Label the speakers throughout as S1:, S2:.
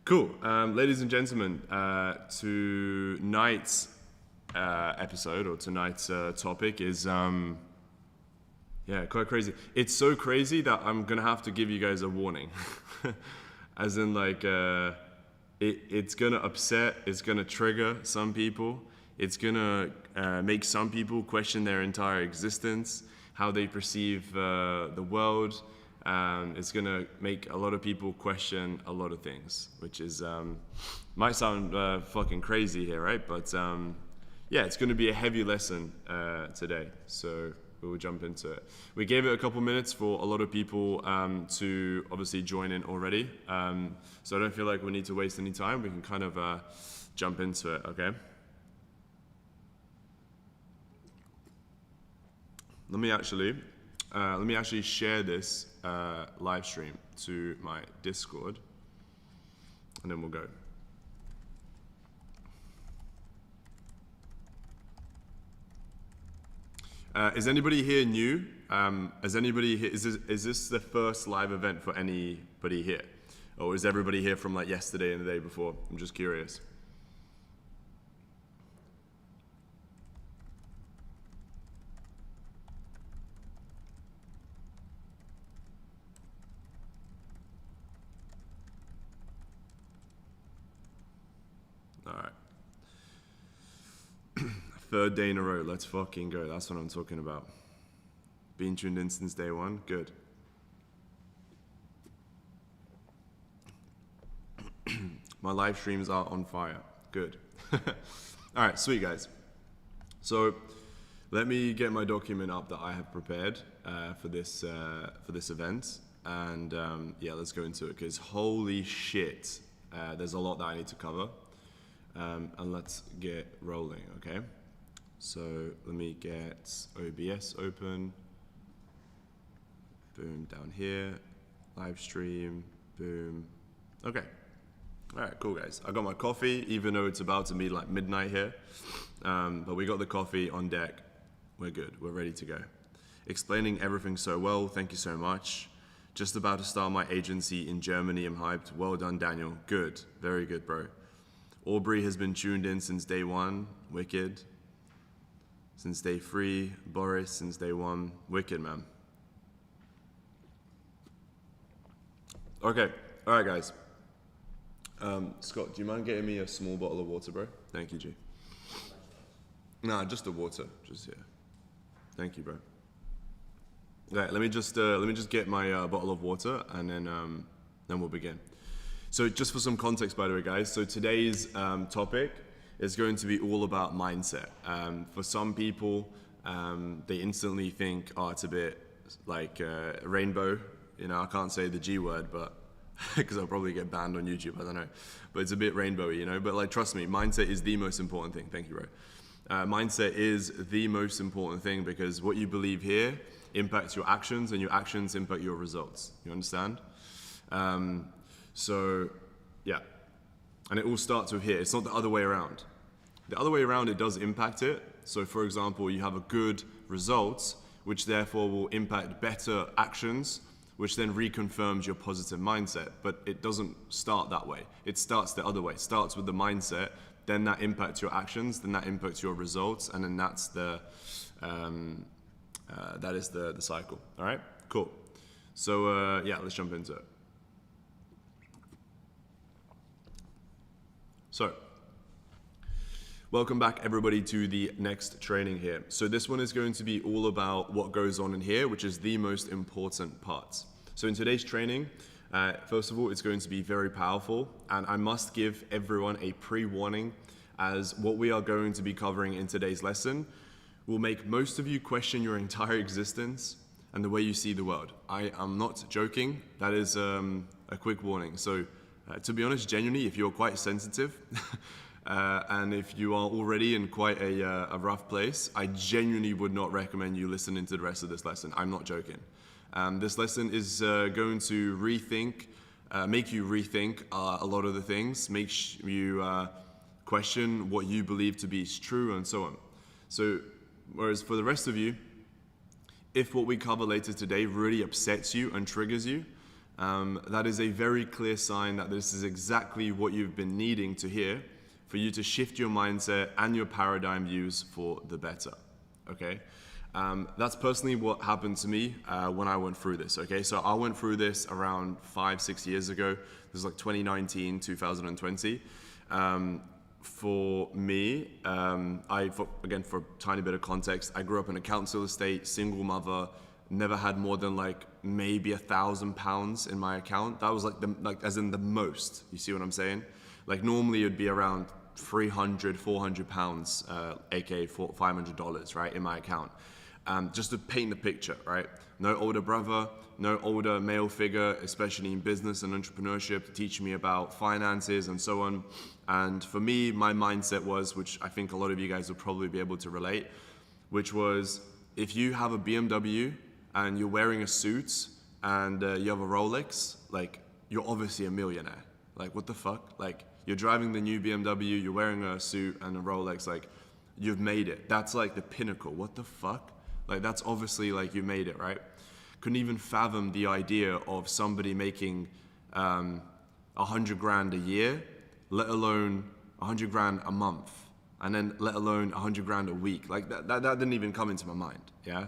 S1: Cool. Ladies and gentlemen, tonight's episode or tonight's topic is, quite crazy. It's so crazy that I'm going to have to give you guys a warning. As in, like, it's going to upset, it's going to trigger some people. It's going to make some people question their entire existence, how they perceive the world. It's going to make a lot of people question a lot of things, which is, might sound fucking crazy here, right? But it's going to be a heavy lesson today, so we'll jump into it. We gave it a couple minutes for a lot of people to obviously join in already, so I don't feel like we need to waste any time. We can kind of jump into it, okay? Let me actually share this live stream to my Discord, and then we'll go. Is anybody here new? Is this the first live event for anybody here? Or is everybody here from like yesterday and the day before? I'm just curious. Third day in a row, let's fucking go. That's what I'm talking about. Being tuned in since day one, good. My live streams are on fire, good. All right, sweet guys. So let me get my document up that I have prepared for this event, and let's go into it, because holy shit, there's a lot that I need to cover, and let's get rolling, okay? So let me get OBS open, boom, down here, live stream, boom, okay. All right, cool guys. I got my coffee, even though it's about to be like midnight here, but we got the coffee on deck. We're good, we're ready to go. Explaining everything so well, thank you so much. Just about to start my agency in Germany, I'm hyped. Well done, Daniel, good, very good, bro. Aubrey has been tuned in since day one, wicked. Since day 3, Boris since day 1, wicked, man. Okay, all right, guys. Scott, do you mind getting me a small bottle of water, bro? Thank you, G. Nah, just the water, just here. Thank you, bro. Okay, let me just get my bottle of water, and then we'll begin. So, just for some context, by the way, guys. So today's topic is going to be all about mindset. For some people, they instantly think, oh, it's a bit like rainbow. You know, I can't say the G word, but because I'll probably get banned on YouTube, I don't know. But it's a bit rainbowy, you know. But like, trust me, mindset is the most important thing. Thank you, bro. Mindset is the most important thing, because what you believe here impacts your actions, and your actions impact your results. You understand? So, yeah. And it all starts with here. It's not the other way around. The other way around, it does impact it. So for example, you have a good result, which therefore will impact better actions, which then reconfirms your positive mindset. But it doesn't start that way. It starts the other way. It starts with the mindset, then that impacts your actions, then that impacts your results, and then that's that is the cycle. All right, cool. So let's jump into it. So, welcome back everybody to the next training here. So this one is going to be all about what goes on in here, which is the most important part. So in today's training, first of all, it's going to be very powerful, and I must give everyone a pre-warning, as what we are going to be covering in today's lesson will make most of you question your entire existence and the way you see the world. I am not joking, that is a quick warning. So. To be honest, genuinely, if you're quite sensitive and if you are already in quite a rough place, I genuinely would not recommend you listening to the rest of this lesson. I'm not joking. This lesson is going to make you rethink a lot of the things, make you question what you believe to be true, and so on. So, whereas for the rest of you, if what we cover later today really upsets you and triggers you, that is a very clear sign that this is exactly what you've been needing to hear for you to shift your mindset and your paradigm views for the better, okay? That's personally what happened to me when I went through this, okay? So I went through this around 5-6 years ago. This was like 2019, 2020. For me, again, for a tiny bit of context, I grew up in a council estate, single mother, never had more than like maybe £1,000 in my account. That was like as in the most, you see what I'm saying? Like normally it'd be around 300, 400 pounds, aka $500, right, in my account. Just to paint the picture, right? No older brother, no older male figure, especially in business and entrepreneurship, to teach me about finances and so on. And for me, my mindset was, which I think a lot of you guys will probably be able to relate, which was if you have a BMW and you're wearing a suit and you have a Rolex, like you're obviously a millionaire. Like what the fuck? Like you're driving the new BMW, you're wearing a suit and a Rolex, like you've made it. That's like the pinnacle. What the fuck? Like that's obviously like you made it, right? Couldn't even fathom the idea of somebody making 100 grand a year, let alone 100 grand a month, and then let alone 100 grand a week. Like that didn't even come into my mind, yeah?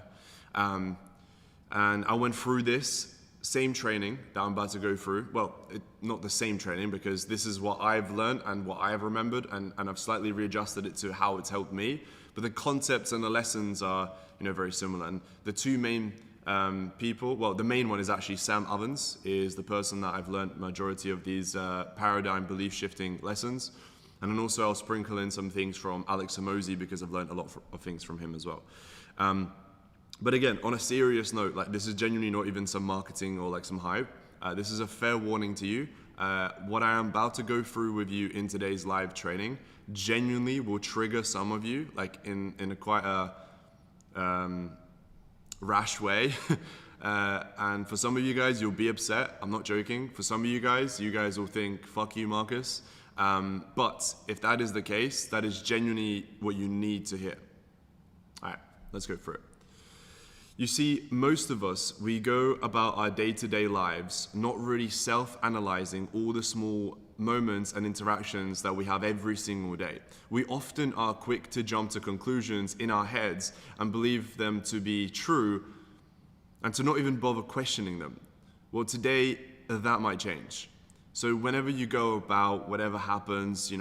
S1: And I went through this same training that I'm about to go through. Well, not the same training, because this is what I've learned and what I have remembered, and I've slightly readjusted it to how it's helped me. But the concepts and the lessons are, very similar. And the two main people, well, the main one is actually Sam Ovens, is the person that I've learned majority of these paradigm belief shifting lessons. And then also I'll sprinkle in some things from Alex Hormozi, because I've learned a lot of things from him as well. But again, on a serious note, like this is genuinely not even some marketing or like some hype. This is a fair warning to you. What I am about to go through with you in today's live training genuinely will trigger some of you, like in a quite a rash way. And for some of you guys, you'll be upset. I'm not joking. For some of you guys will think, fuck you, Marcus. But if that is the case, that is genuinely what you need to hear. All right, let's go through it. You see, most of us, we go about our day-to-day lives not really self-analyzing all the small moments and interactions that we have every single day. We often are quick to jump to conclusions in our heads and believe them to be true and to not even bother questioning them. Well, today, that might change. So whenever you go about whatever happens,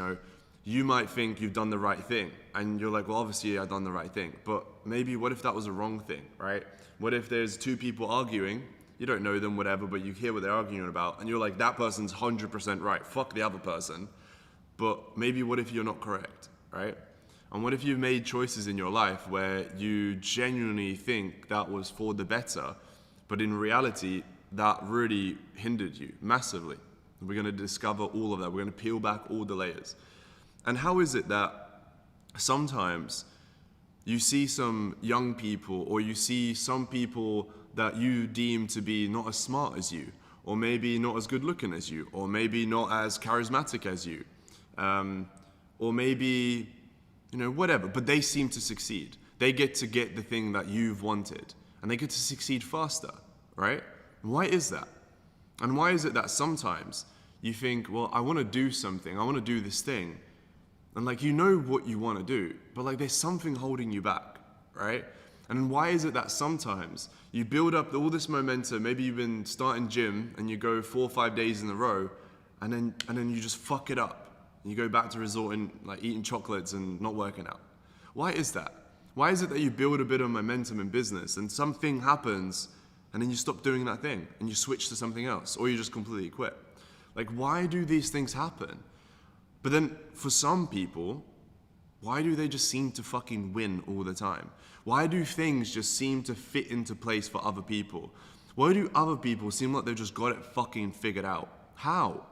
S1: you might think you've done the right thing. And you're like, well, obviously I've done the right thing. But maybe what if that was a wrong thing, right? What if there's two people arguing, you don't know them, whatever, but you hear what they're arguing about, and you're like, that person's 100% right, fuck the other person. But maybe what if you're not correct, right? And what if you've made choices in your life where you genuinely think that was for the better, but in reality, that really hindered you massively? We're going to discover all of that. We're going to peel back all the layers. And how is it that sometimes you see some young people, or you see some people that you deem to be not as smart as you, or maybe not as good looking as you, or maybe not as charismatic as you, or maybe, whatever, but they seem to succeed. They get the thing that you've wanted, and they get to succeed faster, right? Why is that? And why is it that sometimes you think, well, I want to do something, I want to do this thing, and what you want to do, but there's something holding you back, right? And why is it that sometimes you build up all this momentum, maybe you've been starting gym and you go 4 or 5 days in a row, and then you just fuck it up. You go back to resorting, eating chocolates and not working out. Why is that? Why is it that you build a bit of momentum in business and something happens and then you stop doing that thing and you switch to something else, or you just completely quit? Why do these things happen? But then for some people, why do they just seem to fucking win all the time? Why do things just seem to fit into place for other people? Why do other people seem like they've just got it fucking figured out? How?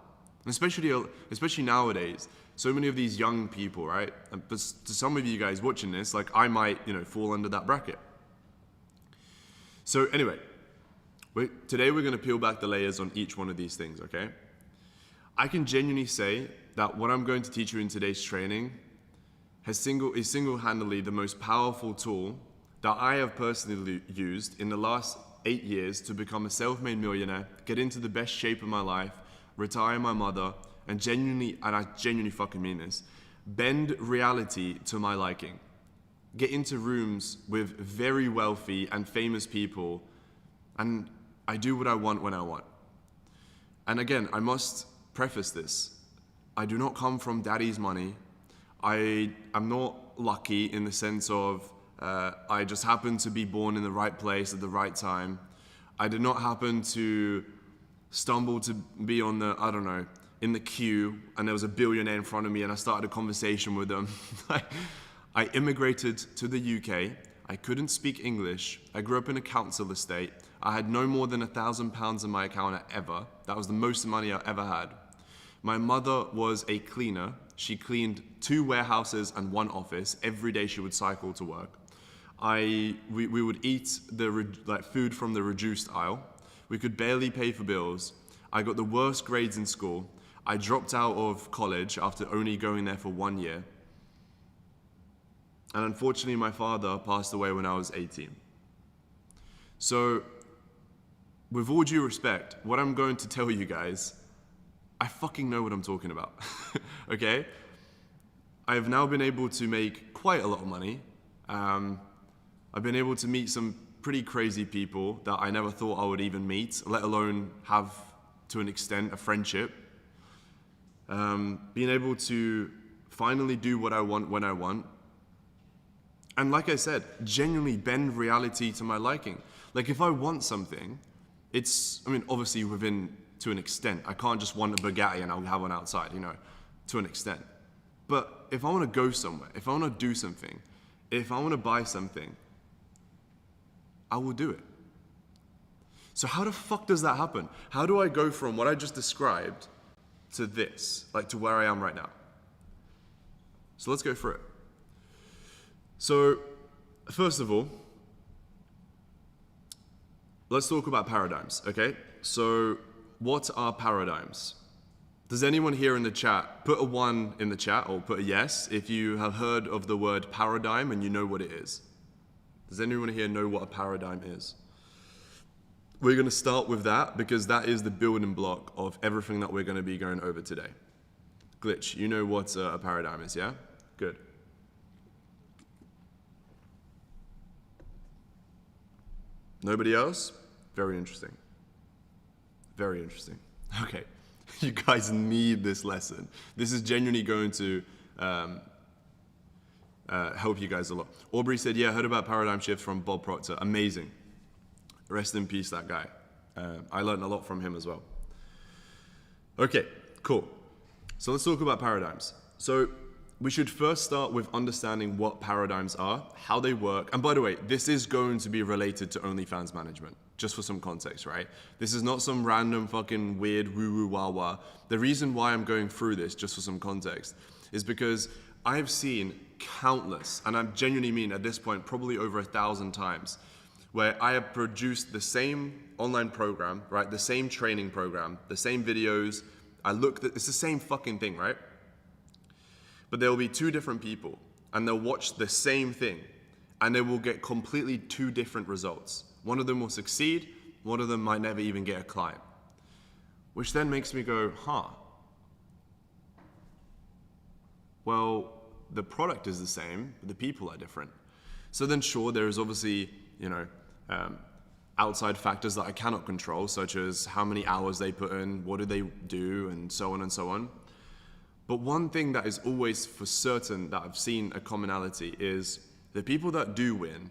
S1: And especially nowadays, so many of these young people, right? But to some of you guys watching this, I might, fall under that bracket. So anyway, today we're going to peel back the layers on each one of these things, okay? I can genuinely say that what I'm going to teach you in today's training is single-handedly the most powerful tool that I have personally used in the last 8 years to become a self-made millionaire, get into the best shape of my life, retire my mother, and I genuinely fucking mean this, bend reality to my liking. Get into rooms with very wealthy and famous people, and I do what I want when I want. And again, I must preface this. I do not come from daddy's money. I am not lucky in the sense of I just happened to be born in the right place at the right time. I did not happen to stumble to be on the, I don't know, in the queue and there was a billionaire in front of me and I started a conversation with them. I immigrated to the UK. I couldn't speak English. I grew up in a council estate. I had no more than £1,000 in my account ever. That was the most money I ever had. My mother was a cleaner. She cleaned 2 warehouses and 1 office. Every day she would cycle to work. We would eat food from the reduced aisle. We could barely pay for bills. I got the worst grades in school. I dropped out of college after only going there for 1 year. And unfortunately, my father passed away when I was 18. So, with all due respect, what I'm going to tell you guys, I fucking know what I'm talking about, okay? I have now been able to make quite a lot of money. I've been able to meet some pretty crazy people that I never thought I would even meet, let alone have, to an extent, a friendship. Being able to finally do what I want when I want. And like I said, genuinely bend reality to my liking. Like if I want something, obviously to an extent. I can't just want a Bugatti and I'll have one outside, to an extent. But if I want to go somewhere, if I want to do something, if I want to buy something, I will do it. So how the fuck does that happen? How do I go from what I just described to this, to where I am right now? So let's go through it. So, first of all, let's talk about paradigms, okay? So, what are paradigms? Does anyone here in the chat, put a 1 in the chat or put a yes if you have heard of the word paradigm and you know what it is? Does anyone here know what a paradigm is? We're going to start with that because that is the building block of everything that we're going to be going over today. Glitch, you know what a paradigm is, yeah? Good. Nobody else? Very interesting. Very interesting. Okay, you guys need this lesson. This is genuinely going to help you guys a lot. Aubrey said, yeah, I heard about paradigm shifts from Bob Proctor. Amazing. Rest in peace, that guy. I learned a lot from him as well. Okay, cool. So let's talk about paradigms. So we should first start with understanding what paradigms are, how they work. And by the way, this is going to be related to OnlyFans management, just for some context, right? This is not some random fucking weird woo-woo wah-wah. The reason why I'm going through this, just for some context, is because I've seen countless, and I genuinely mean at this point probably over 1,000 times, where I have produced the same online program, right? The same training program, the same videos. It's the same fucking thing, right? But there will be 2 different people and they'll watch the same thing and they will get completely 2 different results. One of them will succeed, one of them might never even get a client. Which then makes me go, well, the product is the same, but the people are different. So then sure, there is obviously, outside factors that I cannot control, such as how many hours they put in, what do they do, and so on and so on. But one thing that is always for certain that I've seen a commonality is the people that do win,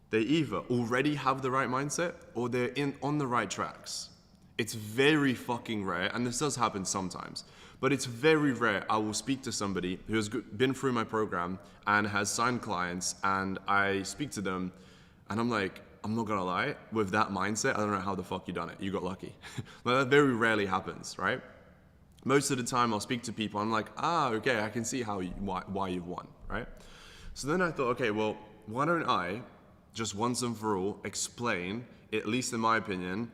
S1: they either already have the right mindset or they're on the right tracks. It's very fucking rare, and this does happen sometimes, but it's very rare I will speak to somebody who has been through my program and has signed clients, and I speak to them and I'm like, I'm not gonna lie, with that mindset, I don't know how the fuck you done it. You got lucky. That very rarely happens, right? Most of the time I'll speak to people, I'm like, okay, I can see why you've won, right? So then I thought, okay, well, why don't I just once and for all explain, at least in my opinion,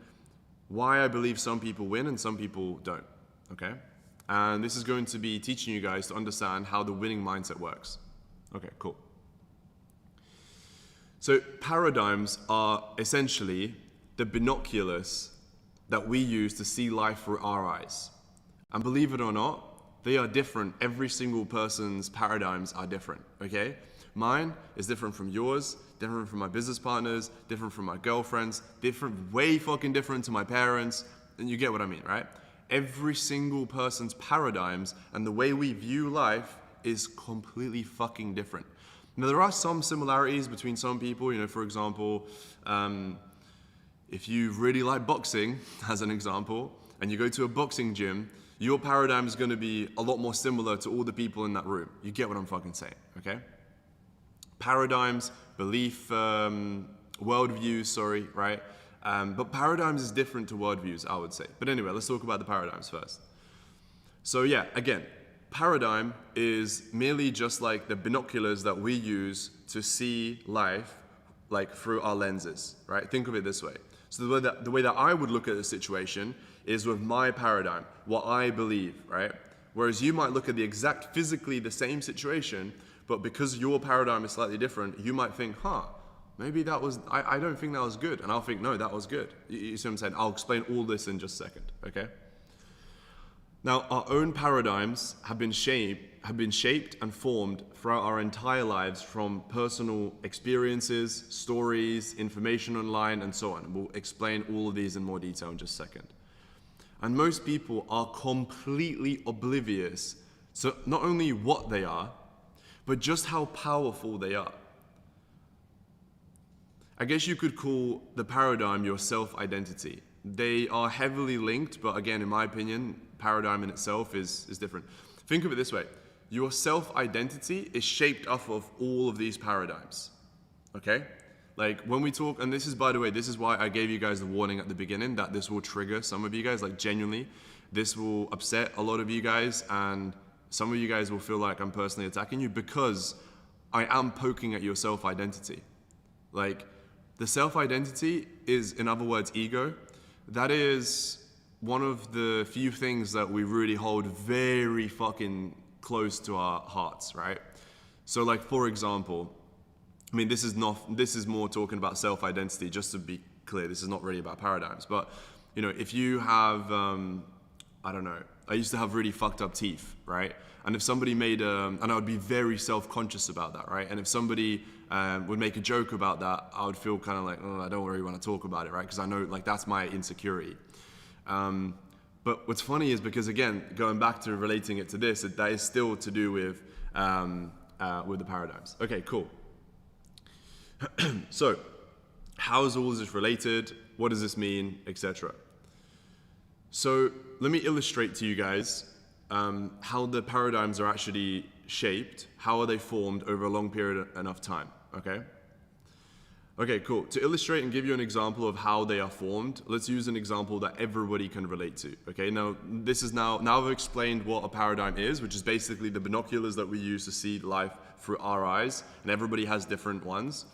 S1: why I believe some people win and some people don't, okay? And this is going to be teaching you guys to understand how the winning mindset works. Okay, cool. So paradigms are essentially the binoculars that we use to see life through our eyes. And believe it or not, they are different. Every single person's paradigms are different, okay? Mine is different from yours, different from my business partners, different from my girlfriends, different, way fucking different to my parents, and you get what I mean, right? Every single person's paradigms and the way we view life is completely fucking different. Now, there are some similarities between some people, you know, for example, if you really like boxing, as an example, and you go to a boxing gym, your paradigm is going to be a lot more similar to all the people in that room. You get what I'm fucking saying, okay? Paradigms, belief, worldviews, sorry, right? But paradigms is different to worldviews, I would say. But anyway, let's talk about the paradigms first. So yeah, again, paradigm is merely just like the binoculars that we use to see life like through our lenses, right? Think of it this way. So the way that I would look at the situation is with my paradigm, what I believe, right? Whereas you might look at the exact physically the same situation, but because your paradigm is slightly different, you might think, maybe that was, I don't think that was good. And I'll think, no, that was good. You see what I'm saying? I'll explain all this in just a second, okay? Now, our own paradigms have been shaped and formed throughout our entire lives from personal experiences, stories, information online, and so on. We'll explain all of these in more detail in just a second. And most people are completely oblivious to not only what they are, but just how powerful they are. I guess you could call the paradigm your self-identity. They are heavily linked, but again, in my opinion, paradigm in itself is different. Think of it this way. Your self-identity is shaped off of all of these paradigms, okay? Like when we talk, and this is, by the way, this is why I gave you guys the warning at the beginning that this will trigger some of you guys, like genuinely, this will upset a lot of you guys, and some of you guys will feel like I'm personally attacking you because I am poking at your self-identity. Like, the self-identity is, in other words, ego. That is one of the few things that we really hold very fucking close to our hearts, right? So like, for example, I mean, this is more talking about self-identity, just to be clear, this is not really about paradigms, but you know, if you have, I don't know, I used to have really fucked up teeth, right? And if somebody made, and I would be very self-conscious about that, right? And if somebody would make a joke about that, I would feel kind of like, oh, I don't really want to talk about it, right? Because I know like that's my insecurity. But what's funny is because again, going back to relating it to this, that is still to do with the paradigms. Okay, cool. So, how is all this related? What does this mean, etc.? So let me illustrate to you guys how the paradigms are actually shaped, how are they formed over a long period enough time, okay? Okay, cool. To illustrate and give you an example of how they are formed, let's use an example that everybody can relate to, okay? Now I've explained what a paradigm is, which is basically the binoculars that we use to see life through our eyes, and everybody has different ones.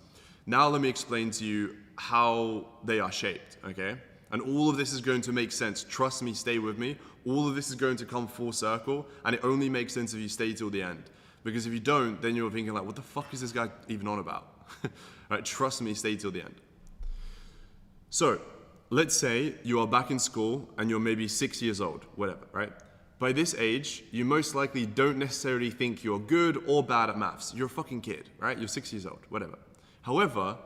S1: Now let me explain to you how they are shaped, okay? And all of this is going to make sense. Trust me, stay with me. All of this is going to come full circle, and it only makes sense if you stay till the end. Because if you don't, then you're thinking like, what the fuck is this guy even on about? Right, trust me, stay till the end. So, let's say you are back in school and you're maybe 6 years old, whatever, right? By this age, you most likely don't necessarily think you're good or bad at maths. You're a fucking kid, right? You're 6 years old, whatever. However,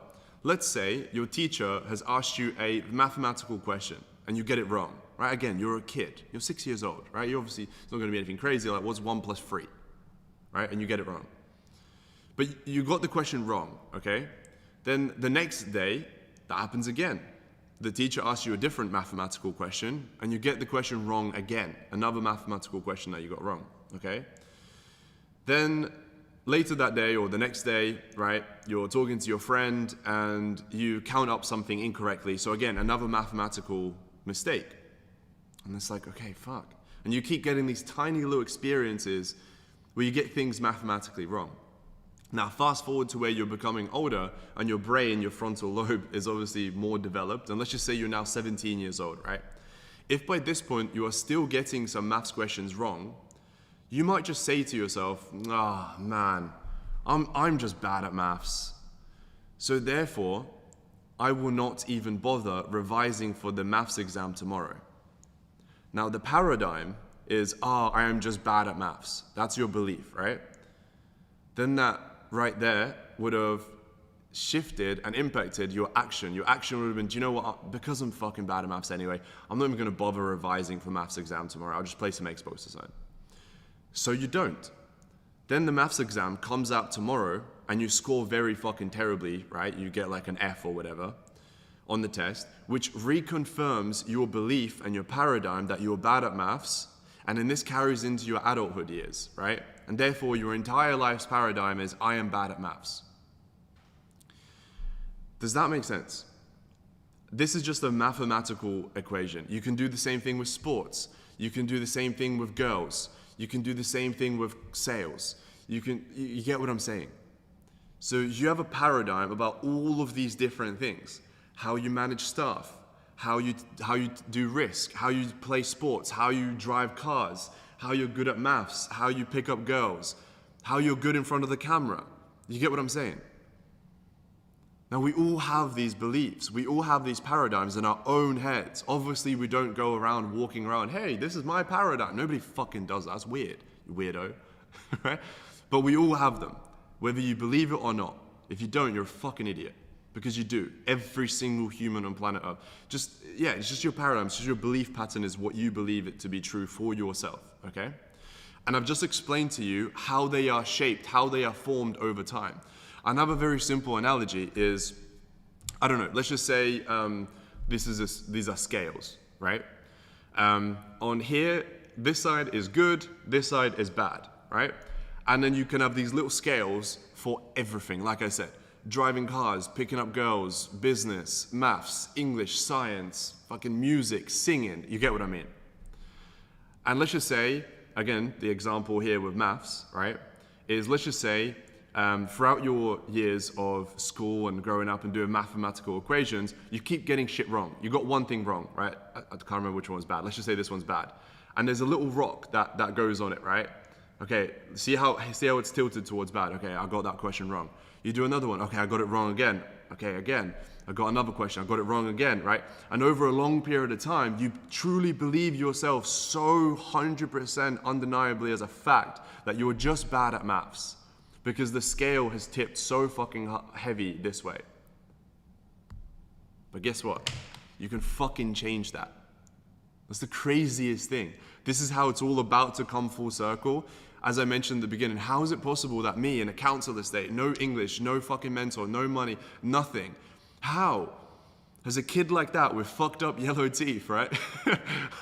S1: let's say your teacher has asked you a mathematical question and you get it wrong, right? Again, you're a kid, you're 6 years old, right? You obviously, it's not gonna be anything crazy, like what's 1 + 3, right? And you get it wrong. But you got the question wrong, okay? Then the next day, that happens again. The teacher asks you a different mathematical question and you get the question wrong again. Another mathematical question that you got wrong, okay? Then later that day or the next day, right, you're talking to your friend and you count up something incorrectly. So again, another mathematical mistake. And it's like, okay, fuck. And you keep getting these tiny little experiences where you get things mathematically wrong. Now, fast forward to where you're becoming older and your brain, your frontal lobe is obviously more developed. And let's just say you're now 17 years old, right? If by this point you are still getting some maths questions wrong, you might just say to yourself, man, I'm just bad at maths. So therefore, I will not even bother revising for the maths exam tomorrow. Now the paradigm is, I am just bad at maths. That's your belief, right? Then that right there would have shifted and impacted your action. Your action would have been, do you know what? Because I'm fucking bad at maths anyway, I'm not even going to bother revising for maths exam tomorrow. I'll just play some Xbox design. So you don't. Then the maths exam comes out tomorrow and you score very fucking terribly, right? You get like an F or whatever on the test, which reconfirms your belief and your paradigm that you're bad at maths. And then this carries into your adulthood years, right? And therefore your entire life's paradigm is, I am bad at maths. Does that make sense? This is just a mathematical equation. You can do the same thing with sports. You can do the same thing with girls. You can do the same thing with sales. You get what I'm saying? So you have a paradigm about all of these different things. How you manage staff, how you do risk, how you play sports, how you drive cars, how you're good at maths, how you pick up girls, how you're good in front of the camera. You get what I'm saying? Now we all have these beliefs, we all have these paradigms in our own heads. Obviously we don't go around walking around, hey, this is my paradigm. Nobody fucking does that, that's weird, you weirdo, right? But we all have them, whether you believe it or not. If you don't, you're a fucking idiot, because you do. Every single human on planet Earth. It's just your paradigm, it's just your belief pattern is what you believe it to be true for yourself, okay? And I've just explained to you how they are shaped, how they are formed over time. Another very simple analogy is, I don't know, let's just say these are scales, right? On here, this side is good, this side is bad, right? And then you can have these little scales for everything, like I said. Driving cars, picking up girls, business, maths, English, science, fucking music, singing, you get what I mean? And let's just say, again, the example here with maths, right, is let's just say, throughout your years of school and growing up and doing mathematical equations, you keep getting shit wrong. You got one thing wrong, right? I can't remember which one was bad. Let's just say this one's bad. And there's a little rock that goes on it, right? Okay, see how it's tilted towards bad. Okay, I got that question wrong. You do another one. Okay, I got it wrong again. Okay, again. I got another question. I got it wrong again, right? And over a long period of time, you truly believe yourself so 100% undeniably as a fact that you're just bad at maths. Because the scale has tipped so fucking heavy this way. But guess what? You can fucking change that. That's the craziest thing. This is how it's all about to come full circle. As I mentioned at the beginning, how is it possible that me in a council estate, no English, no fucking mentor, no money, nothing, how? As a kid like that with fucked up yellow teeth, right?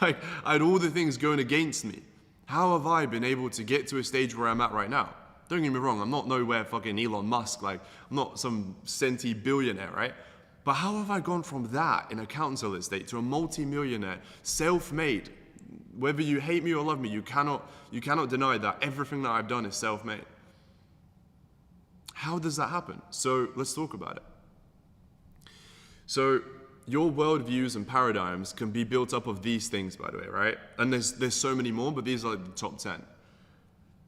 S1: Like, I had all the things going against me. How have I been able to get to a stage where I'm at right now? Don't get me wrong, I'm not nowhere fucking Elon Musk, like, I'm not some centi billionaire, right? But how have I gone from that in a council estate to a multi-millionaire, self-made? Whether you hate me or love me, you cannot deny that everything that I've done is self-made. How does that happen? So let's talk about it. So your worldviews and paradigms can be built up of these things, by the way, right? And there's so many more, but these are like the top 10.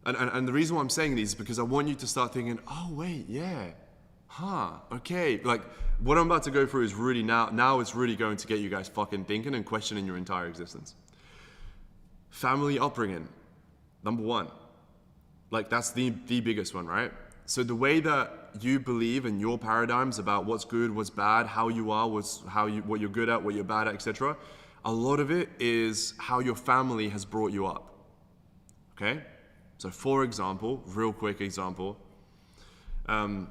S1: And the reason why I'm saying these is because I want you to start thinking, oh wait, yeah, okay. Like what I'm about to go through is really now it's really going to get you guys fucking thinking and questioning your entire existence. Family upbringing, number one. Like that's the biggest one, right? So the way that you believe in your paradigms about what's good, what's bad, how you are, what you're good at, what you're bad at, etc. A lot of it is how your family has brought you up, okay? So for example, real quick example, I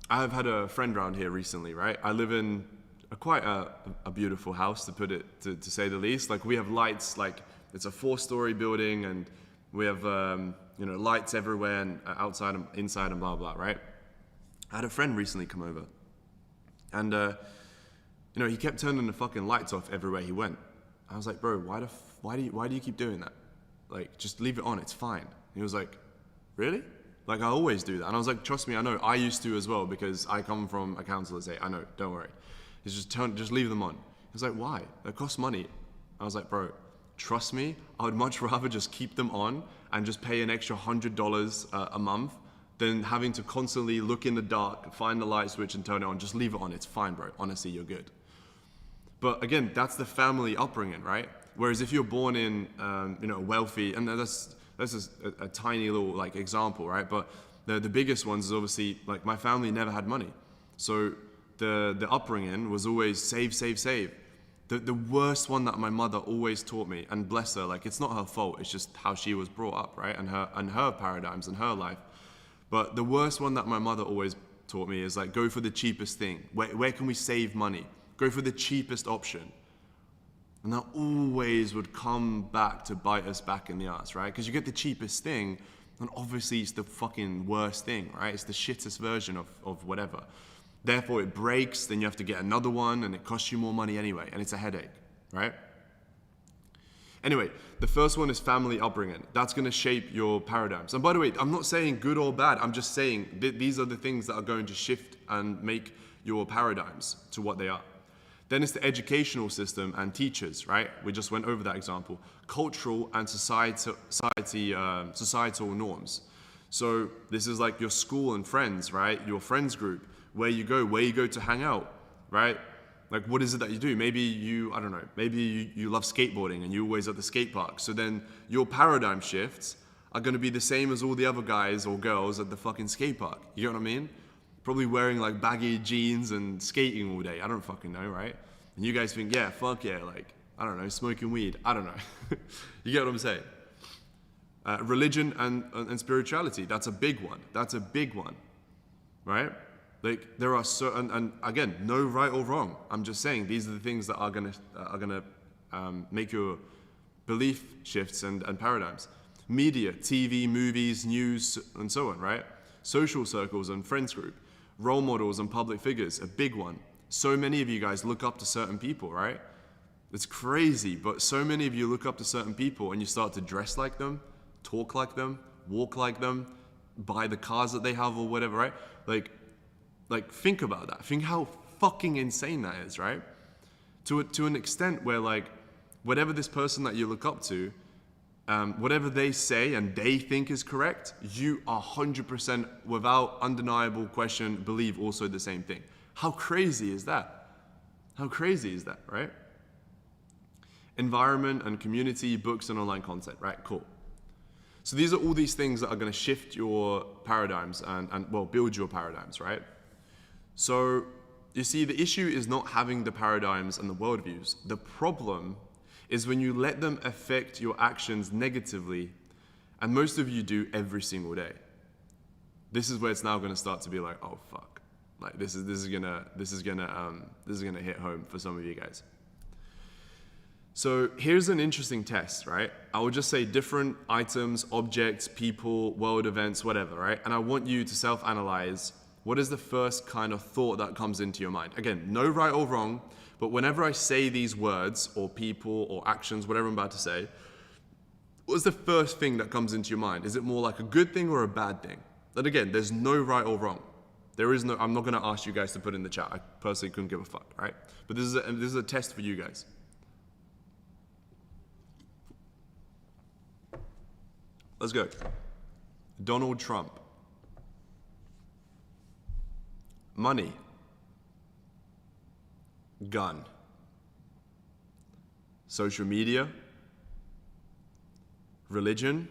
S1: have had a friend around here recently, right? I live in quite a beautiful house, to say the least. Like we have lights, like it's a 4-story building and we have lights everywhere and outside and inside and blah, blah, right? I had a friend recently come over and he kept turning the fucking lights off everywhere he went. I was like, bro, why do you keep doing that? Like, just leave it on, it's fine. He was like, really? Like, I always do that. And I was like, trust me, I know. I used to as well because I come from a council estate. I know, don't worry. It's just leave them on. He was like, why? It costs money. I was like, bro, trust me, I would much rather just keep them on and just pay an extra $100 a month than having to constantly look in the dark, find the light switch and turn it on. Just leave it on. It's fine, bro. Honestly, you're good. But again, that's the family upbringing, right? Whereas if you're born in, wealthy, and that's just a tiny little like example, right? But the biggest ones is obviously like my family never had money, so the upbringing was always save, save, save. The worst one that my mother always taught me, and bless her, like it's not her fault, it's just how she was brought up, right? And her paradigms and her life. But the worst one that my mother always taught me is like, go for the cheapest thing. Where can we save money? Go for the cheapest option. And that always would come back to bite us back in the ass, right? Because you get the cheapest thing, and obviously it's the fucking worst thing, right? It's the shittest version of whatever. Therefore it breaks, then you have to get another one, and it costs you more money anyway, and it's a headache, right? Anyway, the first one is family upbringing. That's going to shape your paradigms. And by the way, I'm not saying good or bad. I'm just saying these are the things that are going to shift and make your paradigms to what they are. Then it's the educational system and teachers, right? We just went over that example. Cultural and societal norms. So this is like your school and friends, right? Your friends group, where you go to hang out, right? Like, what is it that you do? Maybe you love skateboarding and you're always at the skate park. So then your paradigm shifts are going to be the same as all the other guys or girls at the fucking skate park. You know what I mean? Probably wearing like baggy jeans and skating all day. I don't fucking know, right? And you guys think, yeah, fuck yeah, like, I don't know, smoking weed. I don't know. You get what I'm saying? Religion and spirituality. That's a big one. That's a big one, right? Like there are certain, and again, no right or wrong. I'm just saying these are the things that are gonna make your belief shifts and paradigms. Media, TV, movies, news, and so on, right? Social circles and friends group, role models and public figures, a big one. So many of you guys look up to certain people, right? It's crazy, but so many of you look up to certain people and you start to dress like them, talk like them, walk like them, buy the cars that they have or whatever, right? Like think about that. Think how fucking insane that is, right? To an extent where like, whatever this person that you look up to, whatever they say and they think is correct, you 100% without undeniable question believe also the same thing. How crazy is that? How crazy is that, right? Environment and community, books and online content, right? Cool. So these are all these things that are going to shift your paradigms and build your paradigms, right? So you see, the issue is not having the paradigms and the worldviews. The problem is when you let them affect your actions negatively, and most of you do every single day. This is where it's now going to start to be like, oh fuck, like this is gonna hit home for some of you guys. So here's an interesting test, right? I will just say different items, objects, people, world events, whatever, right? And I want you to self-analyze. What is the first kind of thought that comes into your mind? Again, no right or wrong, but whenever I say these words or people or actions, whatever I'm about to say, what's the first thing that comes into your mind? Is it more like a good thing or a bad thing? And again, there's no right or wrong. I'm not going to ask you guys to put in the chat. I personally couldn't give a fuck, right? But this is a test for you guys. Let's go. Donald Trump. Money. Gun. Social media. Religion.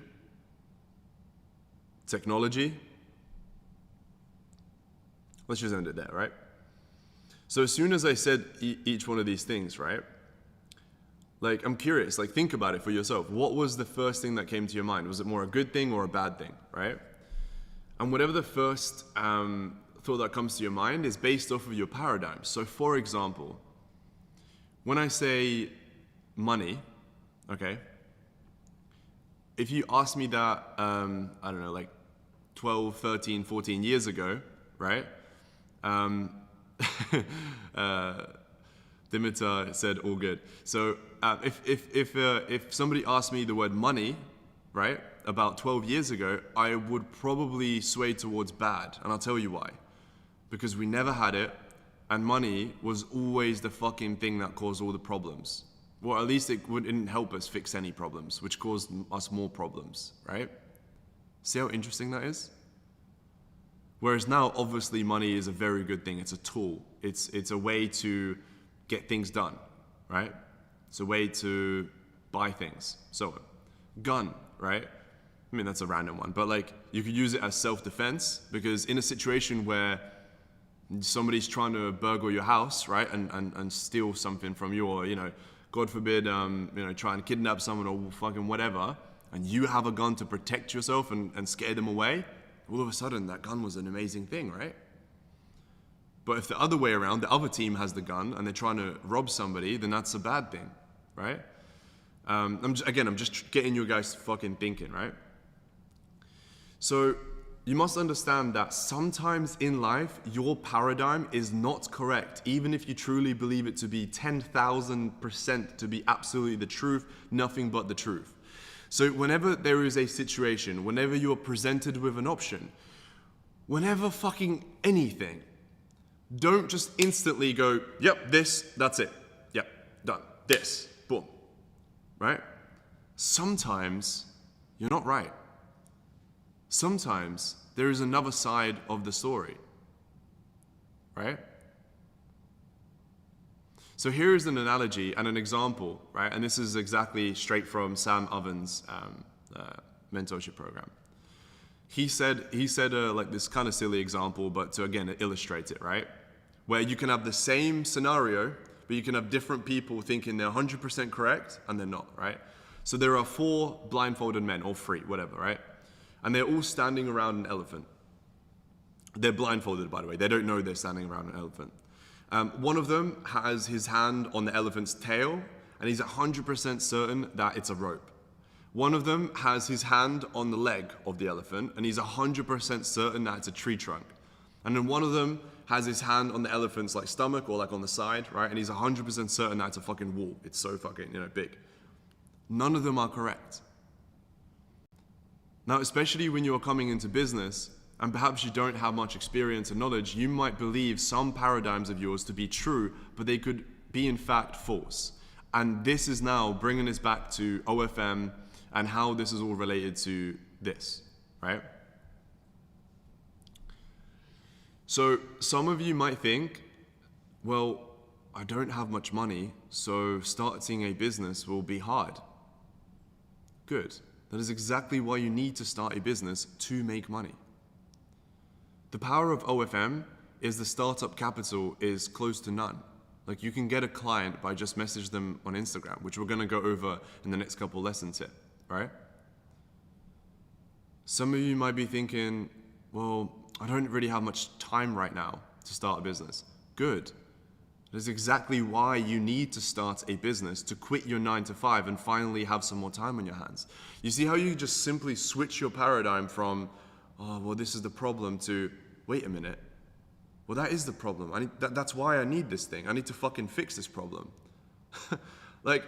S1: Technology. Let's just end it there, right? So as soon as I said each one of these things, right? Like, I'm curious, like, think about it for yourself. What was the first thing that came to your mind? Was it more a good thing or a bad thing, right? And whatever the first thought that comes to your mind is based off of your paradigm. So, for example, when I say money, okay, if you asked me that, I don't know, like 12, 13, 14 years ago, right? Dimitar said all good. So if somebody asked me the word money, right, about 12 years ago, I would probably sway towards bad, and I'll tell you why. Because we never had it, and money was always the fucking thing that caused all the problems. Well, at least it didn't help us fix any problems, which caused us more problems, right? See how interesting that is? Whereas now, obviously, money is a very good thing. It's a tool. It's a way to get things done, right? It's a way to buy things. So, gun, right? I mean, that's a random one, but like you could use it as self-defense, because in a situation where somebody's trying to burgle your house, right, and steal something from you, or, God forbid, try and kidnap someone or fucking whatever, and you have a gun to protect yourself and scare them away, all of a sudden that gun was an amazing thing, right? But if the other way around, the other team has the gun and they're trying to rob somebody, then that's a bad thing, right? I'm just getting you guys fucking thinking, right? So you must understand that sometimes in life, your paradigm is not correct, even if you truly believe it to be 10,000% to be absolutely the truth, nothing but the truth. So whenever there is a situation, whenever you are presented with an option, whenever fucking anything, don't just instantly go, yep, this, that's it. Yep, done. This, boom. Right? Sometimes you're not right. Sometimes there is another side of the story. Right? So here is an analogy and an example, right? And this is exactly straight from Sam Oven's mentorship program. He said like this kind of silly example, but to again illustrate it, right? Where you can have the same scenario, but you can have different people thinking they're 100% correct and they're not, right? So there are 4 blindfolded men, or 3, whatever, right? And they're all standing around an elephant. They're blindfolded, by the way. They don't know they're standing around an elephant. One of them has his hand on the elephant's tail, and he's 100% certain that it's a rope. One of them has his hand on the leg of the elephant, and he's 100% certain that it's a tree trunk. And then one of them has his hand on the elephant's like stomach or like on the side, right? And he's 100% certain that it's a fucking wall. It's so fucking, big. None of them are correct. Now, especially when you are coming into business, and perhaps you don't have much experience and knowledge, you might believe some paradigms of yours to be true, but they could be in fact false. And this is now bringing us back to OFM and how this is all related to this, right? So some of you might think, well, I don't have much money, so starting a business will be hard. Good. That is exactly why you need to start a business, to make money. The power of OFM is the startup capital is close to none. Like, you can get a client by just message them on Instagram, which we're going to go over in the next couple lessons here, right? Some of you might be thinking, well, I don't really have much time right now to start a business. Good. That is exactly why you need to start a business, to quit your 9-to-5 and finally have some more time on your hands. You see how you just simply switch your paradigm from, oh, well, this is the problem, to, wait a minute. Well, that is the problem. That's why I need this thing. I need to fucking fix this problem. Like,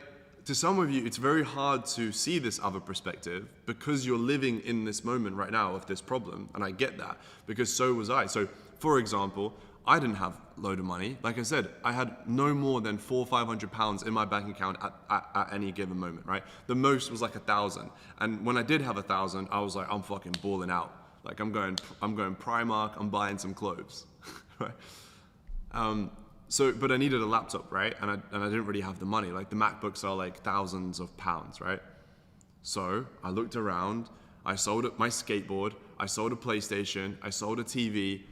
S1: to some of you, it's very hard to see this other perspective because you're living in this moment right now of this problem. And I get that, because so was I. So, for example, I didn't have a load of money. Like I said, I had no more than £400 or £500 in my bank account at any given moment, right? The most was like 1,000. And when I did have 1,000, I was like, I'm fucking balling out. Like, I'm going Primark, I'm buying some clothes, right? But I needed a laptop, right? And I didn't really have the money. Like, the MacBooks are like thousands of pounds, right? So I looked around, I sold my skateboard, I sold a PlayStation, I sold a TV,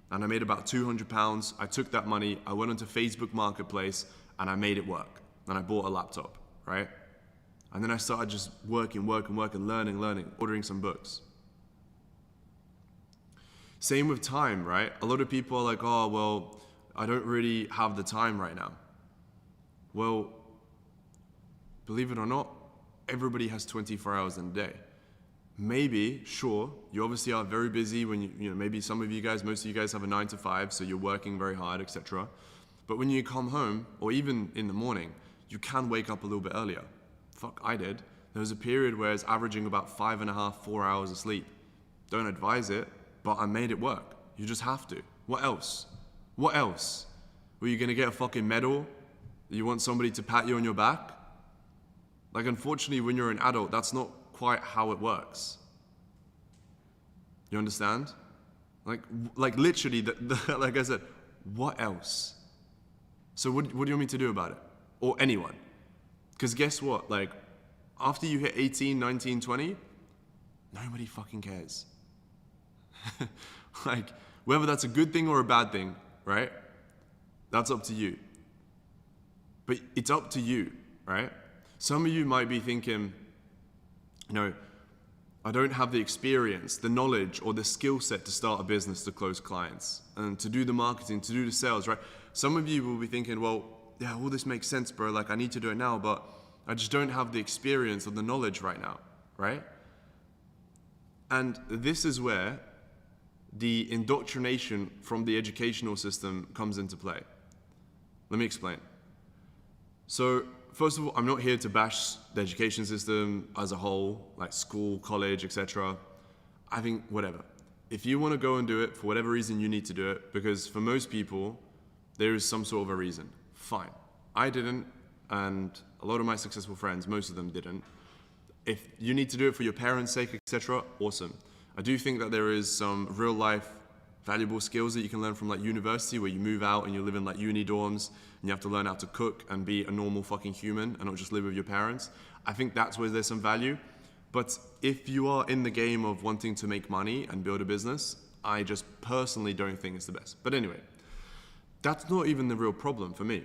S1: and I made about £200. I took that money, I went onto Facebook Marketplace, and I made it work. And I bought a laptop, right? And then I started just working, learning, ordering some books. Same with time, right? A lot of people are like, oh, well, I don't really have the time right now. Well, believe it or not, everybody has 24 hours in a day. Maybe, sure, you obviously are very busy when maybe some of you guys, most of you guys have a 9-to-5, so you're working very hard, etc. But when you come home, or even in the morning, you can wake up a little bit earlier. Fuck, I did. There was a period where I was averaging about 5.5, 4 hours of sleep. Don't advise it, but I made it work. You just have to. What else? What else? Were you gonna get a fucking medal? You want somebody to pat you on your back? Like, unfortunately, when you're an adult, that's not quite how it works. You understand? Like literally, like I said, what else? So what do you want me to do about it? Or anyone? Because guess what? Like, after you hit 18, 19, 20, nobody fucking cares. Like, whether that's a good thing or a bad thing, right? That's up to you. But it's up to you, right? Some of you might be thinking, I don't have the experience, the knowledge, or the skill set to start a business to close clients and to do the marketing, to do the sales, right? Some of you will be thinking, well, yeah, all this makes sense, bro. Like, I need to do it now, but I just don't have the experience or the knowledge right now, right? And this is where the indoctrination from the educational system comes into play. Let me explain. So, first of all, I'm not here to bash the education system as a whole, like school, college, etc. I think whatever. If you want to go and do it for whatever reason, you need to do it, because for most people, there is some sort of a reason. Fine. I didn't, and a lot of my successful friends, most of them didn't. If you need to do it for your parents' sake, etc., awesome. I do think that there is some real life valuable skills that you can learn from like university, where you move out and you live in like uni dorms and you have to learn how to cook and be a normal fucking human and not just live with your parents. I think that's where there's some value. But if you are in the game of wanting to make money and build a business, I just personally don't think it's the best. But anyway, that's not even the real problem for me.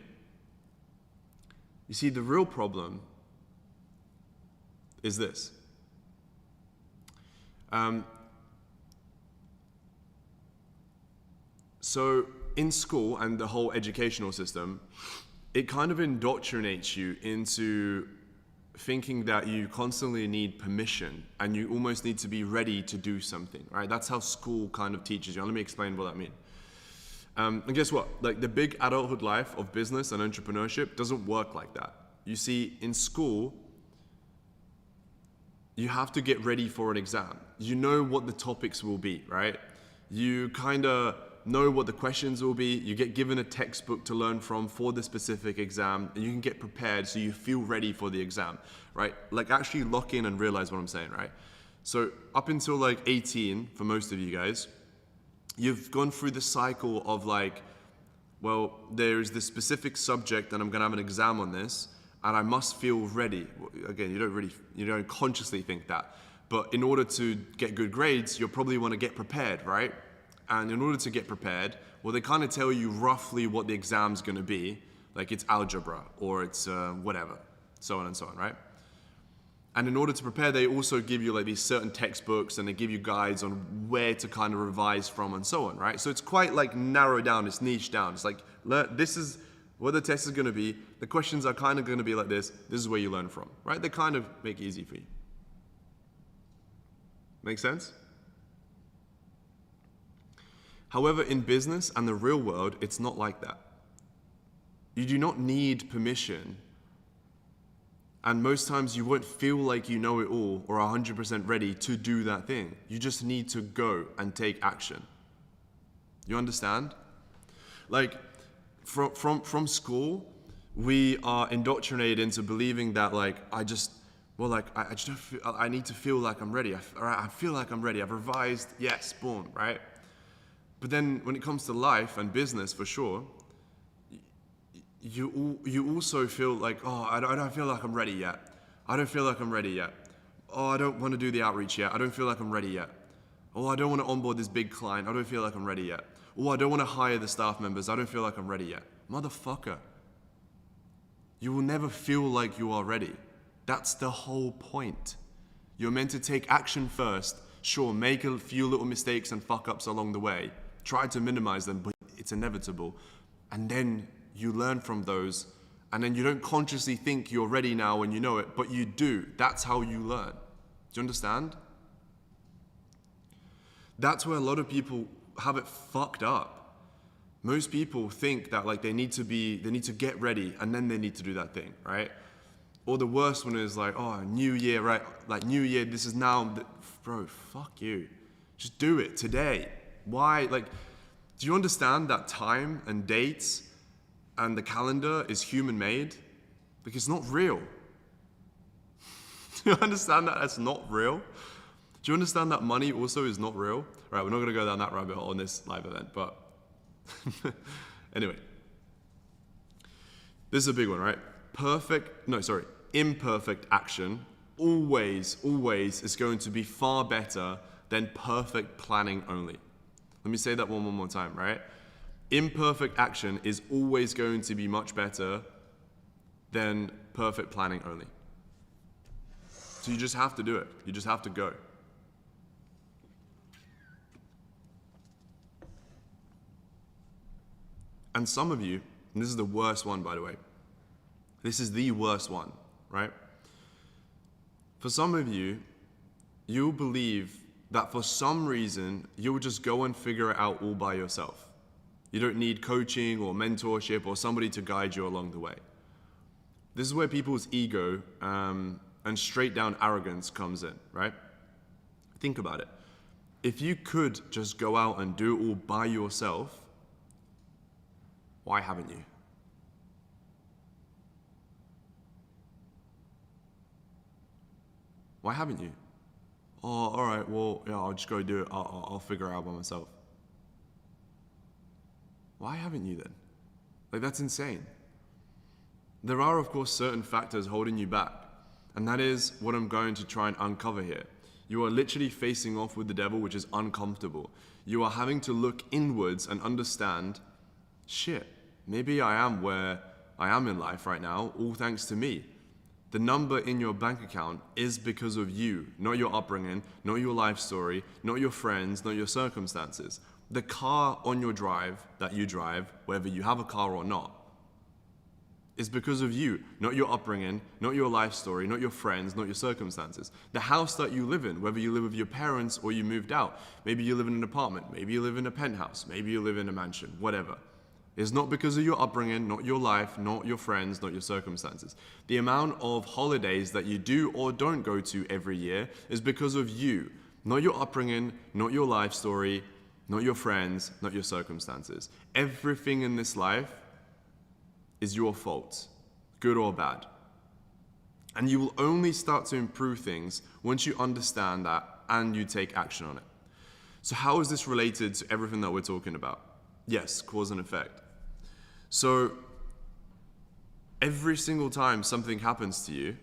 S1: You see, the real problem is this. So in school and the whole educational system, it kind of indoctrinates you into thinking that you constantly need permission and you almost need to be ready to do something, right? That's how school kind of teaches you. Let me explain what that means. And guess what? Like, the big adulthood life of business and entrepreneurship doesn't work like that. You see, in school, you have to get ready for an exam. You know what the topics will be, right? You kind of know what the questions will be. You get given a textbook to learn from for the specific exam, and you can get prepared so you feel ready for the exam, right? Like, actually lock in and realize what I'm saying, right? So up until like 18, for most of you guys, you've gone through the cycle of like, well, there's this specific subject and I'm gonna have an exam on this and I must feel ready. Again, you don't consciously think that, but in order to get good grades, you'll probably wanna get prepared, right? And in order to get prepared, well, they kind of tell you roughly what the exam's gonna be, like it's algebra or it's whatever, so on and so on, right? And in order to prepare, they also give you like these certain textbooks and they give you guides on where to kind of revise from and so on, right? So it's quite like narrowed down, it's niche down. It's like, this is what the test is going to be. The questions are kind of going to be like this. This is where you learn from, right? They kind of make it easy for you. Make sense? However, in business and the real world, it's not like that. You do not need permission. And most times you won't feel like you know it all or are 100% ready to do that thing. You just need to go and take action. You understand? Like, from school, we are indoctrinated into believing that like, I just don't feel, I need to feel like I'm ready. I feel like I'm ready. I've revised, yes, boom, right? But then when it comes to life and business, for sure, you also feel like, oh, I don't feel like I'm ready yet. I don't feel like I'm ready yet. Oh, I don't want to do the outreach yet. I don't feel like I'm ready yet. Oh, I don't want to onboard this big client. I don't feel like I'm ready yet. Oh, I don't want to hire the staff members. I don't feel like I'm ready yet. Motherfucker. You will never feel like you are ready. That's the whole point. You're meant to take action first. Sure, make a few little mistakes and fuck-ups along the way. Try to minimize them, but it's inevitable. And then you learn from those, and then you don't consciously think you're ready now when you know it, but you do. That's how you learn. Do you understand? That's where a lot of people have it fucked up. Most people think that like they need to get ready and then they need to do that thing, right? Or the worst one is like, oh, new year, right? Like, new year, this is now, bro, fuck you. Just do it today. Why? Like, do you understand that time and dates and the calendar is human-made? Because it's not real. Do you understand that that's not real? Do you understand that money also is not real? Right, we're not going to go down that rabbit hole on this live event, but anyway. This is a big one, right? Imperfect action always is going to be far better than perfect planning only. Let me say that one more time, right? Imperfect action is always going to be much better than perfect planning only. So you just have to do it. You just have to go. And some of you, and this is the worst one, by the way. This is the worst one, right? For some of you, you'll believe that for some reason, you'll just go and figure it out all by yourself. You don't need coaching or mentorship or somebody to guide you along the way. This is where people's ego and straight down arrogance comes in, right? Think about it. If you could just go out and do it all by yourself, why haven't you? Why haven't you? Oh, all right, well, yeah, I'll just go do it. I'll figure it out by myself. Why haven't you then? Like, that's insane. There are, of course, certain factors holding you back. And that is what I'm going to try and uncover here. You are literally facing off with the devil, which is uncomfortable. You are having to look inwards and understand, shit, maybe I am where I am in life right now, all thanks to me. The number in your bank account is because of you, not your upbringing, not your life story, not your friends, not your circumstances. The car on your drive that you drive, whether you have a car or not, is because of you, not your upbringing, not your life story, not your friends, not your circumstances. The house that you live in, whether you live with your parents or you moved out, maybe you live in an apartment, maybe you live in a penthouse, maybe you live in a mansion, whatever. It's not because of your upbringing, not your life, not your friends, not your circumstances. The amount of holidays that you do or don't go to every year is because of you, not your upbringing, not your life story, not your friends, not your circumstances. Everything in this life is your fault, good or bad. And you will only start to improve things once you understand that and you take action on it. So how is this related to everything that we're talking about? Yes, cause and effect. So every single time something happens to you,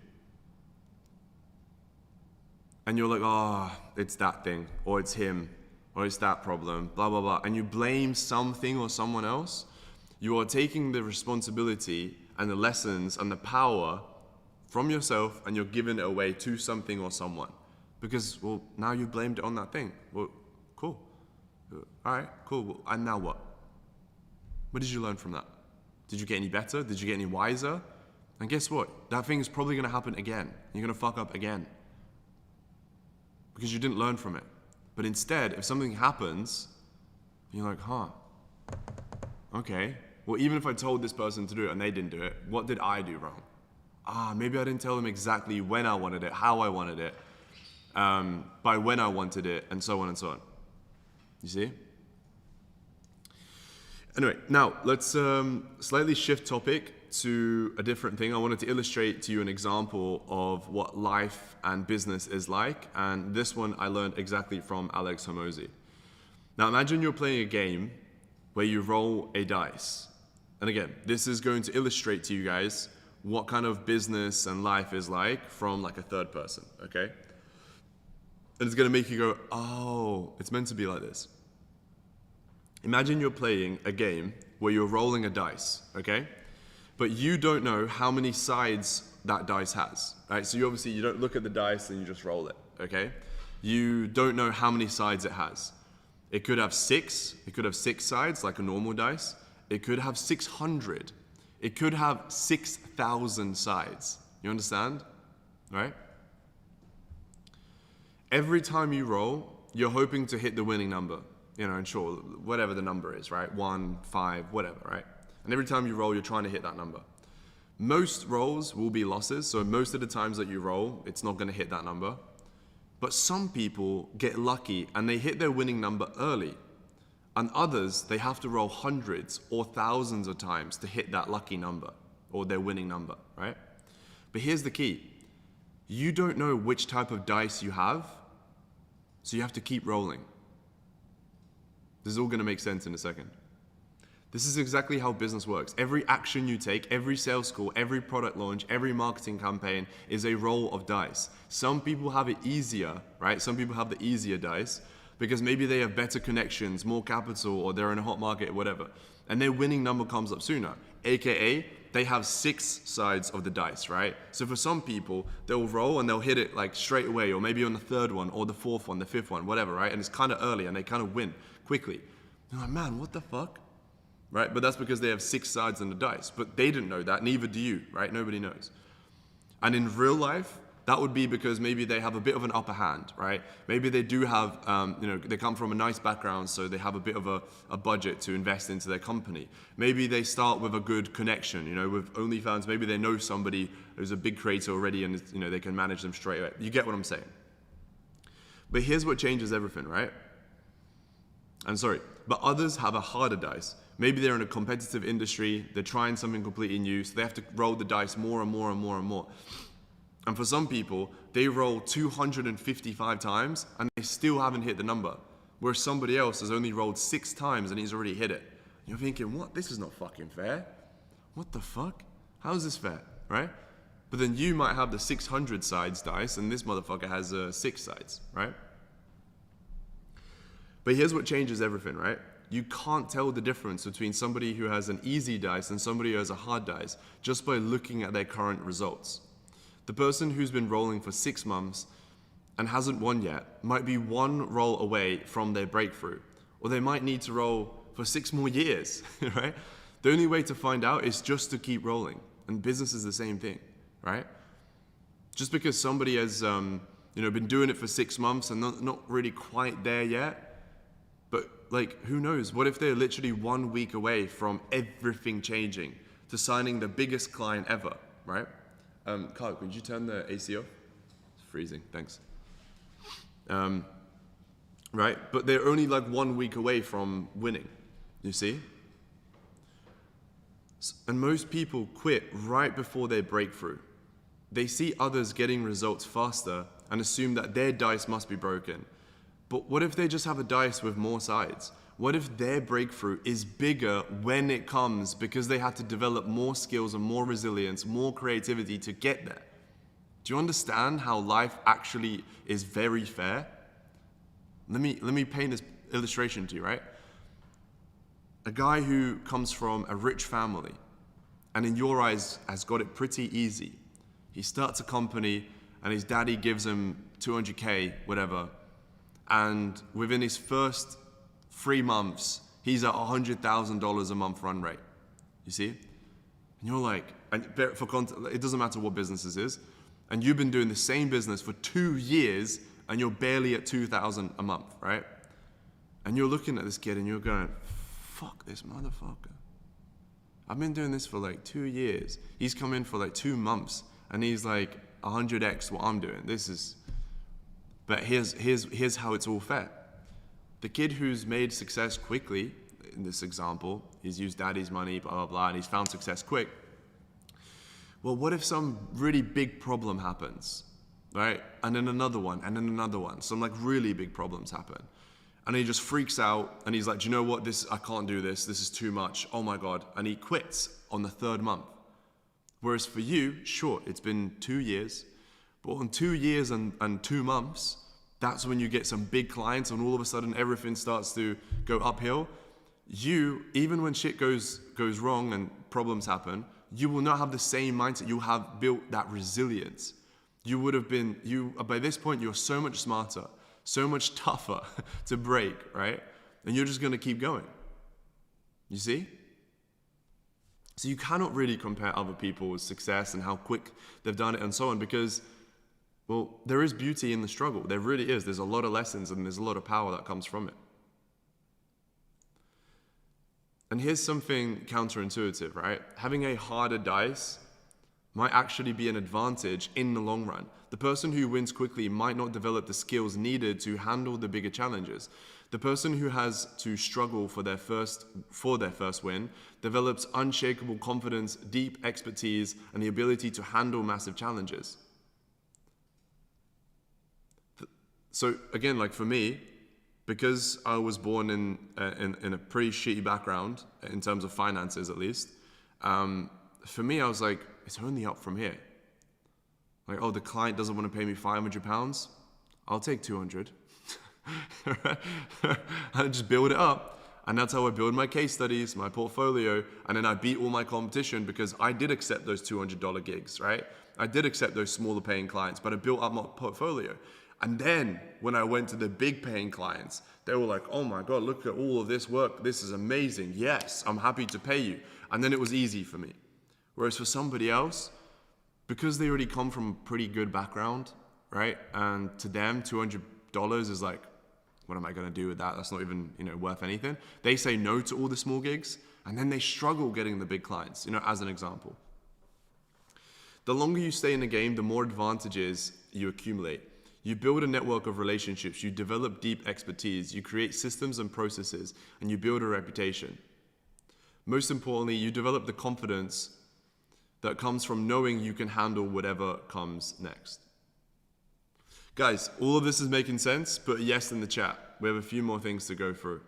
S1: and you're like, oh, it's that thing, or it's him, or it's that problem, blah, blah, blah, and you blame something or someone else, you are taking the responsibility and the lessons and the power from yourself, and you're giving it away to something or someone. Because, well, now you've blamed it on that thing. Well, cool. All right, cool. Well, and now what? What did you learn from that? Did you get any better? Did you get any wiser? And guess what? That thing is probably going to happen again. You're going to fuck up again. Because you didn't learn from it. But instead, if something happens, you're like, huh, okay. Well, even if I told this person to do it and they didn't do it, what did I do wrong? Maybe I didn't tell them exactly when I wanted it, how I wanted it, by when I wanted it, and so on and so on. You see? Anyway, now let's slightly shift topic to a different thing. I wanted to illustrate to you an example of what life and business is like, and this one I learned exactly from Alex Hormozi. Now imagine you're playing a game where you roll a dice. And again, this is going to illustrate to you guys what kind of business and life is like from like a third person, okay? And it's going to make you go, oh, it's meant to be like this. Imagine you're playing a game where you're rolling a dice, okay? But you don't know how many sides that dice has, right? So you don't look at the dice and you just roll it, okay? You don't know how many sides it has. It could have 6. It could have 6 sides like a normal dice. It could have 600. It could have 6,000 sides. You understand? Right? Every time you roll, you're hoping to hit the winning number. And sure, whatever the number is, right? 1, 5, whatever, right? And every time you roll, you're trying to hit that number. Most rolls will be losses, so most of the times that you roll, it's not going to hit that number. But some people get lucky and they hit their winning number early. And others, they have to roll hundreds or thousands of times to hit that lucky number or their winning number, right? But here's the key. You don't know which type of dice you have So you have to keep rolling. This is all going to make sense in a second. This is exactly how business works. Every action you take, every sales call, every product launch, every marketing campaign is a roll of dice. Some people have it easier, right? Some people have the easier dice because maybe they have better connections, more capital, or they're in a hot market or whatever. And their winning number comes up sooner. AKA, they have 6 sides of the dice, right? So for some people, they'll roll and they'll hit it like straight away, or maybe on the 3rd one, or the 4th one, the 5th one, whatever, right? And it's kind of early and they kind of win quickly. You're like, man, what the fuck? Right? But that's because they have 6 sides in the dice. But they didn't know that, neither do you, right? Nobody knows. And in real life, that would be because maybe they have a bit of an upper hand, right? Maybe they do have, they come from a nice background, so they have a bit of a budget to invest into their company. Maybe they start with a good connection, with OnlyFans. Maybe they know somebody who's a big creator already and, they can manage them straight away. You get what I'm saying? But here's what changes everything, right? But others have a harder dice. Maybe they're in a competitive industry, they're trying something completely new, so they have to roll the dice more and more and more and more. And for some people, they roll 255 times and they still haven't hit the number. Whereas somebody else has only rolled 6 times and he's already hit it. You're thinking, what? This is not fucking fair. What the fuck? How is this fair, right? But then you might have the 600 sides dice and this motherfucker has 6 sides, right? But here's what changes everything, right? You can't tell the difference between somebody who has an easy dice and somebody who has a hard dice just by looking at their current results. The person who's been rolling for 6 months and hasn't won yet might be 1 roll away from their breakthrough, or they might need to roll for 6 more years, right? The only way to find out is just to keep rolling, and business is the same thing, right? Just because somebody has been doing it for 6 months and not really quite there yet, but who knows? What if they're literally 1 week away from everything changing to signing the biggest client ever, right? Kyle, could you turn the AC off? It's freezing, thanks. Right? But they're only 1 week away from winning, you see? And most people quit right before their breakthrough. They see others getting results faster and assume that their dice must be broken. But what if they just have a dice with more sides? What if their breakthrough is bigger when it comes because they had to develop more skills and more resilience, more creativity to get there? Do you understand how life actually is very fair? Let me paint this illustration to you, right? A guy who comes from a rich family and in your eyes has got it pretty easy. He starts a company and his daddy gives him 200K, whatever. And within his first 3 months, he's at $100,000 a month run rate. You see? And you're like, it doesn't matter what business this is, and you've been doing the same business for 2 years, and you're barely at $2,000 a month, right? And you're looking at this kid, and you're going, fuck this motherfucker. I've been doing this for 2 years. He's come in for 2 months, and he's 100x what I'm doing. But here's how it's all fair. The kid who's made success quickly, in this example, he's used daddy's money, blah, blah, blah, and he's found success quick. Well, what if some really big problem happens, right? And then another one, and then another one. Some really big problems happen. And he just freaks out, and he's like, do you know what? I can't do this. This is too much. Oh my God. And he quits on the 3rd month. Whereas for you, sure, it's been 2 years, but in 2 years and 2 months, that's when you get some big clients and all of a sudden everything starts to go uphill. You, even when shit goes wrong and problems happen, you will not have the same mindset. You have built that resilience. You would have been, by this point, you're so much smarter, so much tougher to break, right? And you're just going to keep going. You see? So you cannot really compare other people's success and how quick they've done it and so on because, well, there is beauty in the struggle. There really is. There's a lot of lessons and there's a lot of power that comes from it. And here's something counterintuitive, right? Having a harder dice might actually be an advantage in the long run. The person who wins quickly might not develop the skills needed to handle the bigger challenges. The person who has to struggle for their first win develops unshakable confidence, deep expertise, and the ability to handle massive challenges. So again, like for me, because I was born in a pretty shitty background in terms of finances, at least, for me, I was like, it's only up from here. Like, oh, the client doesn't want to pay me £500. I'll take 200. I just build it up. And that's how I build my case studies, my portfolio, and then I beat all my competition because I did accept those $200 gigs, right? I did accept those smaller paying clients, but I built up my portfolio. And then when I went to the big paying clients, they were like, oh my God, look at all of this work. This is amazing. Yes, I'm happy to pay you. And then it was easy for me. Whereas for somebody else, because they already come from a pretty good background, right? And to them, $200 is like, what am I going to do with that? That's not even, worth anything. They say no to all the small gigs, and then they struggle getting the big clients, as an example. The longer you stay in the game, the more advantages you accumulate. You build a network of relationships, you develop deep expertise, you create systems and processes, and you build a reputation. Most importantly, you develop the confidence that comes from knowing you can handle whatever comes next. Guys, all of this is making sense, put a yes in the chat. We have a few more things to go through.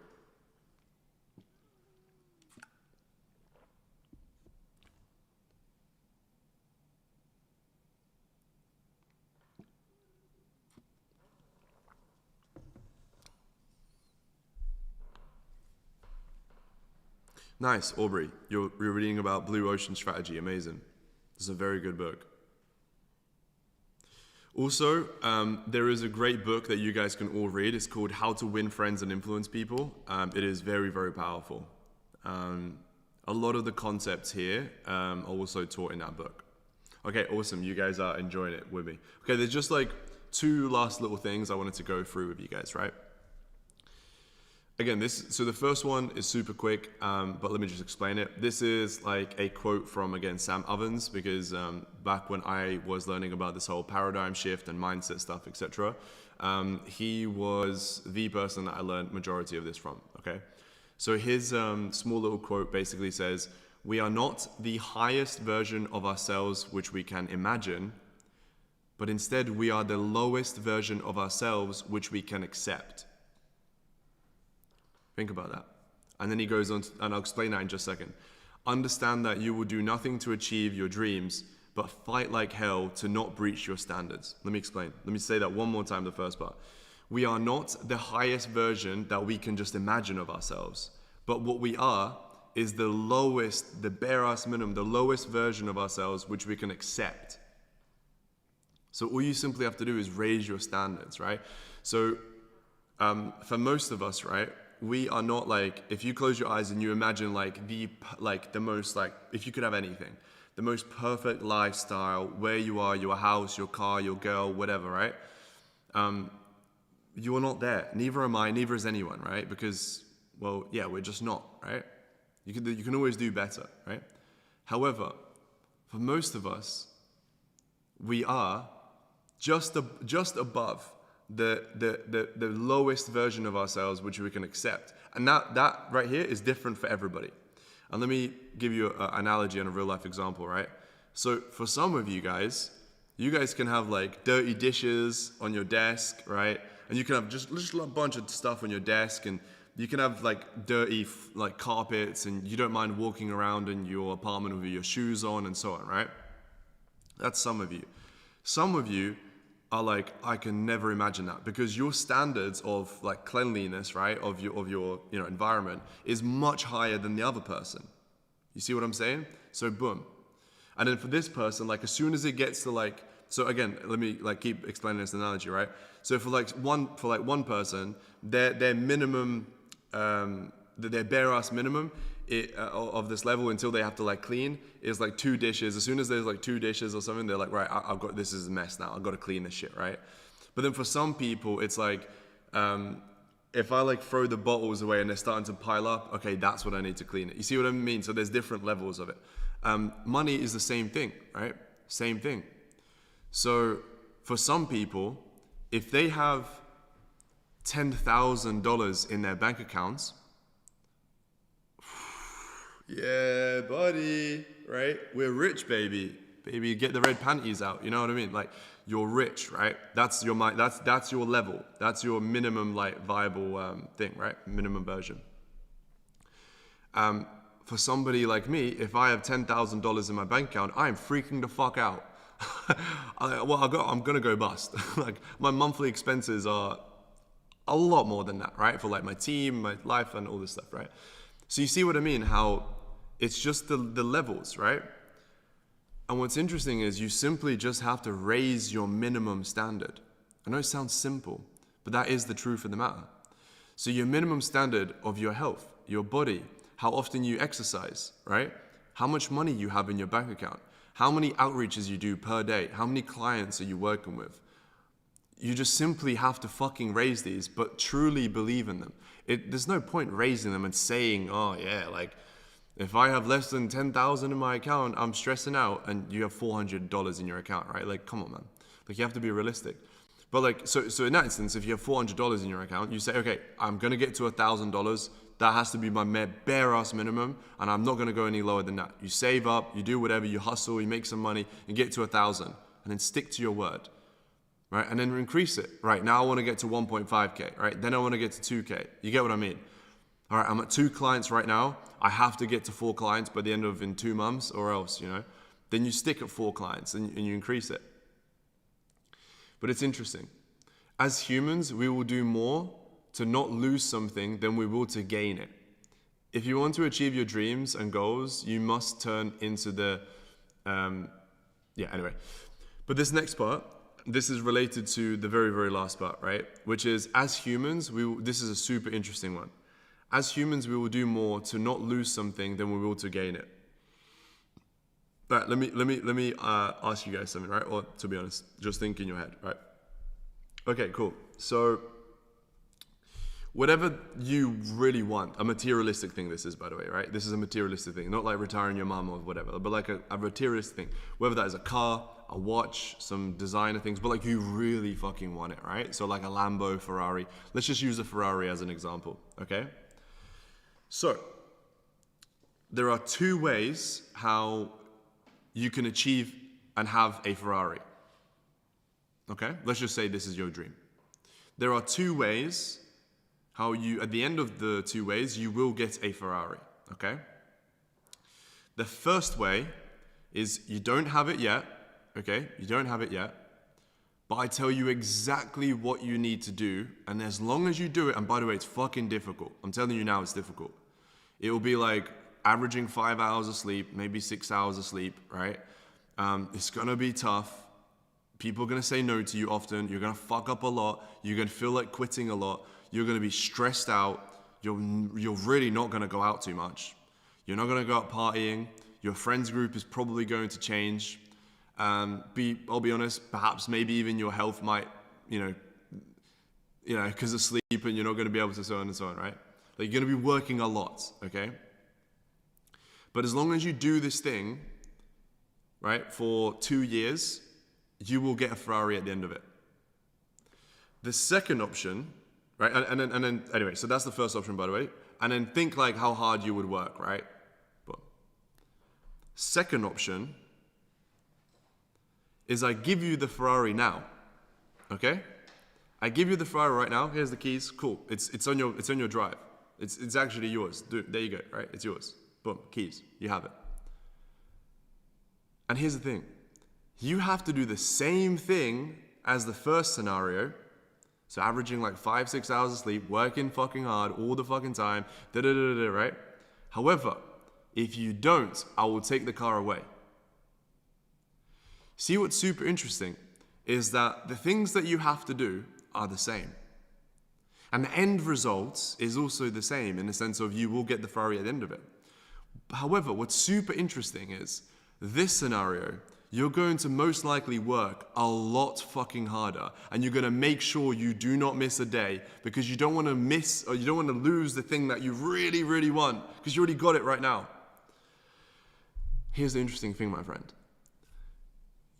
S1: Nice, Aubrey. You're reading about Blue Ocean Strategy. Amazing. This is a very good book. Also, there is a great book that you guys can all read. It's called How to Win Friends and Influence People. It is very, very powerful. A lot of the concepts here are also taught in that book. Okay, awesome. You guys are enjoying it with me. Okay, there's just like 2 last little things I wanted to go through with you guys, right? Again, so the first one is super quick, but let me just explain it. This is like a quote from, again, Sam Ovens, because back when I was learning about this whole paradigm shift and mindset stuff, etc., he was the person that I learned majority of this from, okay? So his small little quote basically says, we are not the highest version of ourselves which we can imagine, but instead we are the lowest version of ourselves which we can accept. Think about that. And then he goes on, and I'll explain that in just a second. Understand that you will do nothing to achieve your dreams, but fight like hell to not breach your standards. Let me explain. Let me say that one more time, the first part. We are not the highest version that we can just imagine of ourselves, but what we are is the lowest, the bare ass minimum, the lowest version of ourselves which we can accept. So all you simply have to do is raise your standards, right? So for most of us, right, we are not like, if you close your eyes and you imagine the most, if you could have anything, the most perfect lifestyle, where you are, your house, your car, your girl, whatever, right? You are not there. Neither am I, neither is anyone, right? Because, well, yeah, we're just not, right? You can always do better, right? However, for most of us, we are just above the lowest version of ourselves which we can accept. And that right here is different for everybody. And let me give you an analogy and a real life example, right? So for some of you guys can have like dirty dishes on your desk, right? And you can have just a bunch of stuff on your desk, and you can have like dirty like carpets, and you don't mind walking around in your apartment with your shoes on and so on, right? That's some of you. Some of you are like, I can never imagine that, because your standards of like cleanliness, right, of your environment is much higher than the other person. You see what I'm saying? So boom. And then for this person, like as soon as it gets to like, so again, let me like keep explaining this analogy, right? So for one person, their minimum, their bare ass minimum of this level until they have to like clean is like 2 dishes. As soon as there's like 2 dishes or something, they're like, right, I've got, this is a mess now. I've got to clean this shit, right? But then for some people, it's like, if I like throw the bottles away and they're starting to pile up, okay, that's what I need to clean it. You see what I mean? So there's different levels of it. Money is the same thing, right? Same thing. So for some people, if they have $10,000 in their bank accounts, yeah, buddy, right? We're rich, baby. Baby, get the red panties out. You know what I mean? Like, you're rich, right? That's your mind. That's your level. That's your minimum like viable thing, right? Minimum version. For somebody like me, if I have $10,000 in my bank account, I'm freaking the fuck out. I'm gonna go bust. Like my monthly expenses are a lot more than that, right? For like my team, my life, and all this stuff, right? So you see what I mean? How it's just the levels, right? And what's interesting is you simply just have to raise your minimum standard. I know it sounds simple, but that is the truth of the matter. So your minimum standard of your health, your body, how often you exercise, right? How much money you have in your bank account, how many outreaches you do per day, how many clients are you working with. You just simply have to fucking raise these, but truly believe in them. There's no point raising them and saying, oh yeah, like if I have less than 10,000 in my account, I'm stressing out, and you have $400 in your account, right? Like, come on, man. Like you have to be realistic. But like, so in that instance, if you have $400 in your account, you say, okay, I'm gonna get to $1,000. That has to be my bare ass minimum, and I'm not gonna go any lower than that. You save up, you do whatever, you hustle, you make some money, and get to 1,000, and then stick to your word, right? And then increase it, right? Now I wanna get to 1.5K, right? Then I wanna get to 2K. You get what I mean? All right, I'm at 2 clients right now. I have to get to 4 clients by the end of in 2 months, or else, then you stick at 4 clients and you increase it. But it's interesting. As humans, we will do more to not lose something than we will to gain it. If you want to achieve your dreams and goals, you must turn into the, anyway. But this next part, this is related to the very, very last part, right? Which is, as humans, this is a super interesting one. As humans, we will do more to not lose something than we will to gain it. But let me ask you guys something, right? Or to be honest, just think in your head, right? Okay, cool. So whatever you really want, a materialistic thing this is, by the way, right? This is a materialistic thing, not like retiring your mom or whatever, but like a materialistic thing. Whether that is a car, a watch, some designer things, but like you really fucking want it, right? So like a Lambo, Ferrari. Let's just use a Ferrari as an example, okay? So there are 2 ways how you can achieve and have a Ferrari. Okay? Let's just say this is your dream. There are 2 ways how you, at the end of the 2 ways, you will get a Ferrari. Okay? The first way is you don't have it yet. Okay? You don't have it yet. But I tell you exactly what you need to do. And as long as you do it, and by the way, it's fucking difficult. I'm telling you now, it's difficult. It will be like averaging 5 hours of sleep, maybe 6 hours of sleep, right? It's gonna be tough. People are gonna say no to you often. You're gonna fuck up a lot. You're gonna feel like quitting a lot. You're gonna be stressed out. You're really not gonna go out too much. You're not gonna go out partying. Your friends group is probably going to change. I'll be honest, perhaps maybe even your health might, because of sleep, and you're not gonna be able to so on and so on, right? Like you're gonna be working a lot, okay? But as long as you do this thing, right, for 2 years, you will get a Ferrari at the end of it. The second option, right, and then anyway, so that's the first option, by the way. And then think like how hard you would work, right? But second option is I give you the Ferrari now, okay? I give you the Ferrari right now. Here's the keys. Cool. It's on your drive. It's actually yours. There you go, right? It's yours. Boom, keys. You have it. And here's the thing. You have to do the same thing as the first scenario. So averaging like 5-6 hours of sleep, working fucking hard all the fucking time, right? However, if you don't, I will take the car away. See, what's super interesting is that the things that you have to do are the same. And the end result is also the same in the sense of you will get the Ferrari at the end of it. However, what's super interesting is this scenario, you're going to most likely work a lot fucking harder, and you're going to make sure you do not miss a day because you don't want to miss, or you don't want to lose the thing that you really, really want because you already got it right now. Here's the interesting thing, my friend.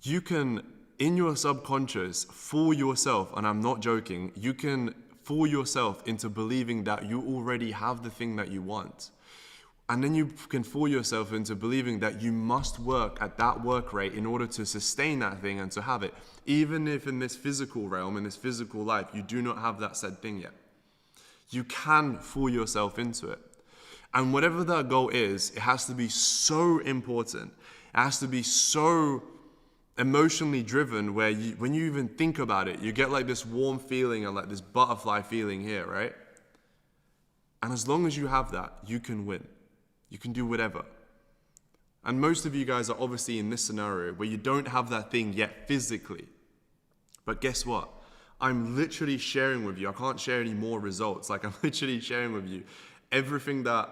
S1: You can, in your subconscious, fool yourself, and I'm not joking, you can fool yourself into believing that you already have the thing that you want. And then you can fool yourself into believing that you must work at that work rate in order to sustain that thing and to have it. Even if in this physical realm, in this physical life, you do not have that said thing yet. You can fool yourself into it. And whatever that goal is, it has to be so important. It has to be so emotionally driven where when you even think about it, you get like this warm feeling and like this butterfly feeling here, right? And as long as you have that, you can win. You can do whatever. And most of you guys are obviously in this scenario where you don't have that thing yet physically. But guess what? I'm literally sharing with you. I can't share any more results. Like I'm literally sharing with you everything that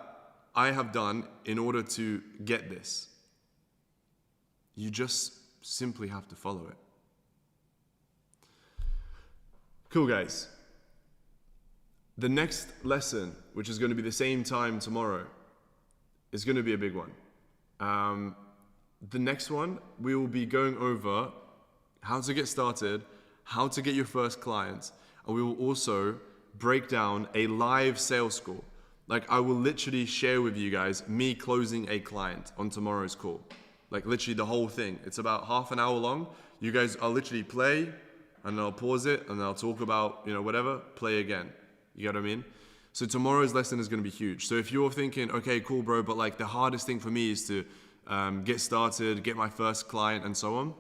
S1: I have done in order to get this. You just simply have to follow it. Cool, guys. The next lesson, which is going to be the same time tomorrow, is going to be a big one. The next one, we will be going over how to get started, how to get your first clients, and we will also break down a live sales call. Like I will literally share with you guys me closing a client on tomorrow's call. Like literally the whole thing. It's about half an hour long. You guys, I'll literally play and I'll pause it and I'll talk about, whatever, play again. You get what I mean? So tomorrow's lesson is going to be huge. So if you're thinking, okay, cool, bro, but like the hardest thing for me is to get started, get my first client and so on.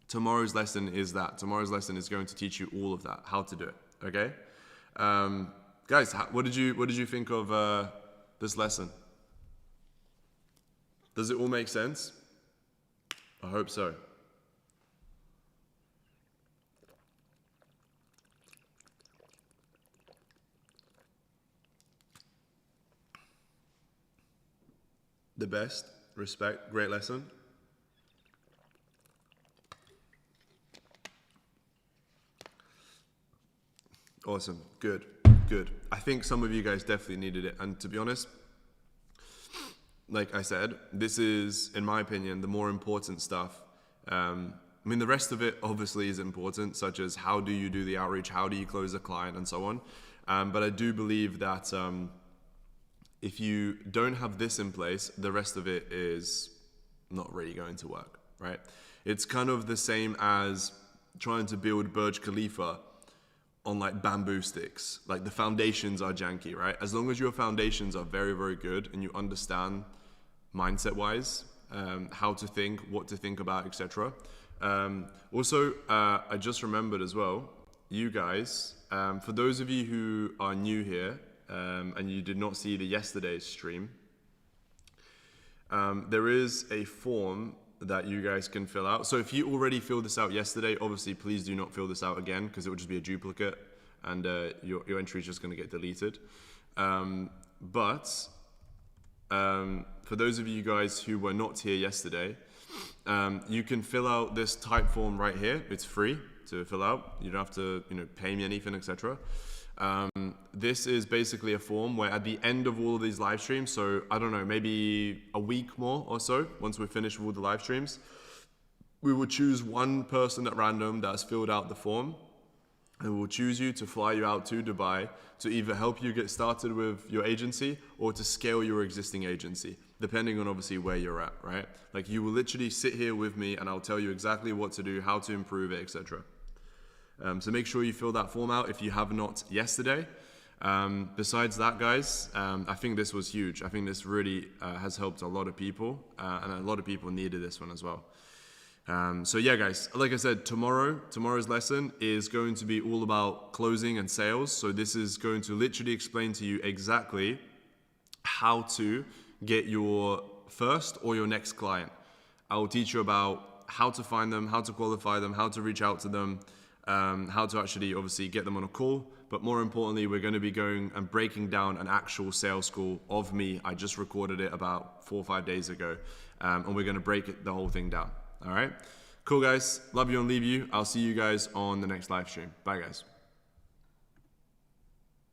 S1: Tomorrow's lesson is that. Tomorrow's lesson is going to teach you all of that, how to do it. Okay? Guys, what did you think of this lesson? Does it all make sense? I hope so. The best, respect, great lesson. Awesome, good. I think some of you guys definitely needed it. And to be honest, like I said, this is, in my opinion, the more important stuff. The rest of it obviously is important, such as how do you do the outreach, how do you close a client, and so on. But I do believe that if you don't have this in place, the rest of it is not really going to work, right? It's kind of the same as trying to build Burj Khalifa on like bamboo sticks. Like the foundations are janky, right? As long as your foundations are very, very good and you understand mindset-wise how to think, what to think about, etc. Also, I just remembered as well, you guys, for those of you who are new here, and you did not see the yesterday's stream, there is a form that you guys can fill out. So if you already filled this out yesterday, obviously please do not fill this out again because it would just be a duplicate and your entry is just going to get deleted. But for those of you guys who were not here yesterday, you can fill out this type form right here. It's free to fill out. You don't have to pay me anything, etc. This is basically a form where at the end of all of these live streams, so I don't know, maybe a week more or so, once we're finished with all the live streams, we will choose one person at random that has filled out the form, and we'll choose you to fly you out to Dubai to either help you get started with your agency or to scale your existing agency, depending on obviously where you're at, right? Like you will literally sit here with me and I'll tell you exactly what to do, how to improve it, etc. So make sure you fill that form out if you have not yesterday. Besides that, guys, I think this was huge. I think this really has helped a lot of people, and a lot of people needed this one as well. So yeah, guys, like I said, tomorrow's lesson is going to be all about closing and sales. So this is going to literally explain to you exactly how to get your first or your next client. I will teach you about how to find them, how to qualify them, how to reach out to them, how to actually obviously get them on a call, but more importantly, we're going to be going and breaking down an actual sales call of me. I just recorded it about 4 or 5 days ago, and we're going to break the whole thing down. All right, cool guys, love you and leave you. I'll see you guys on the next live stream. Bye guys.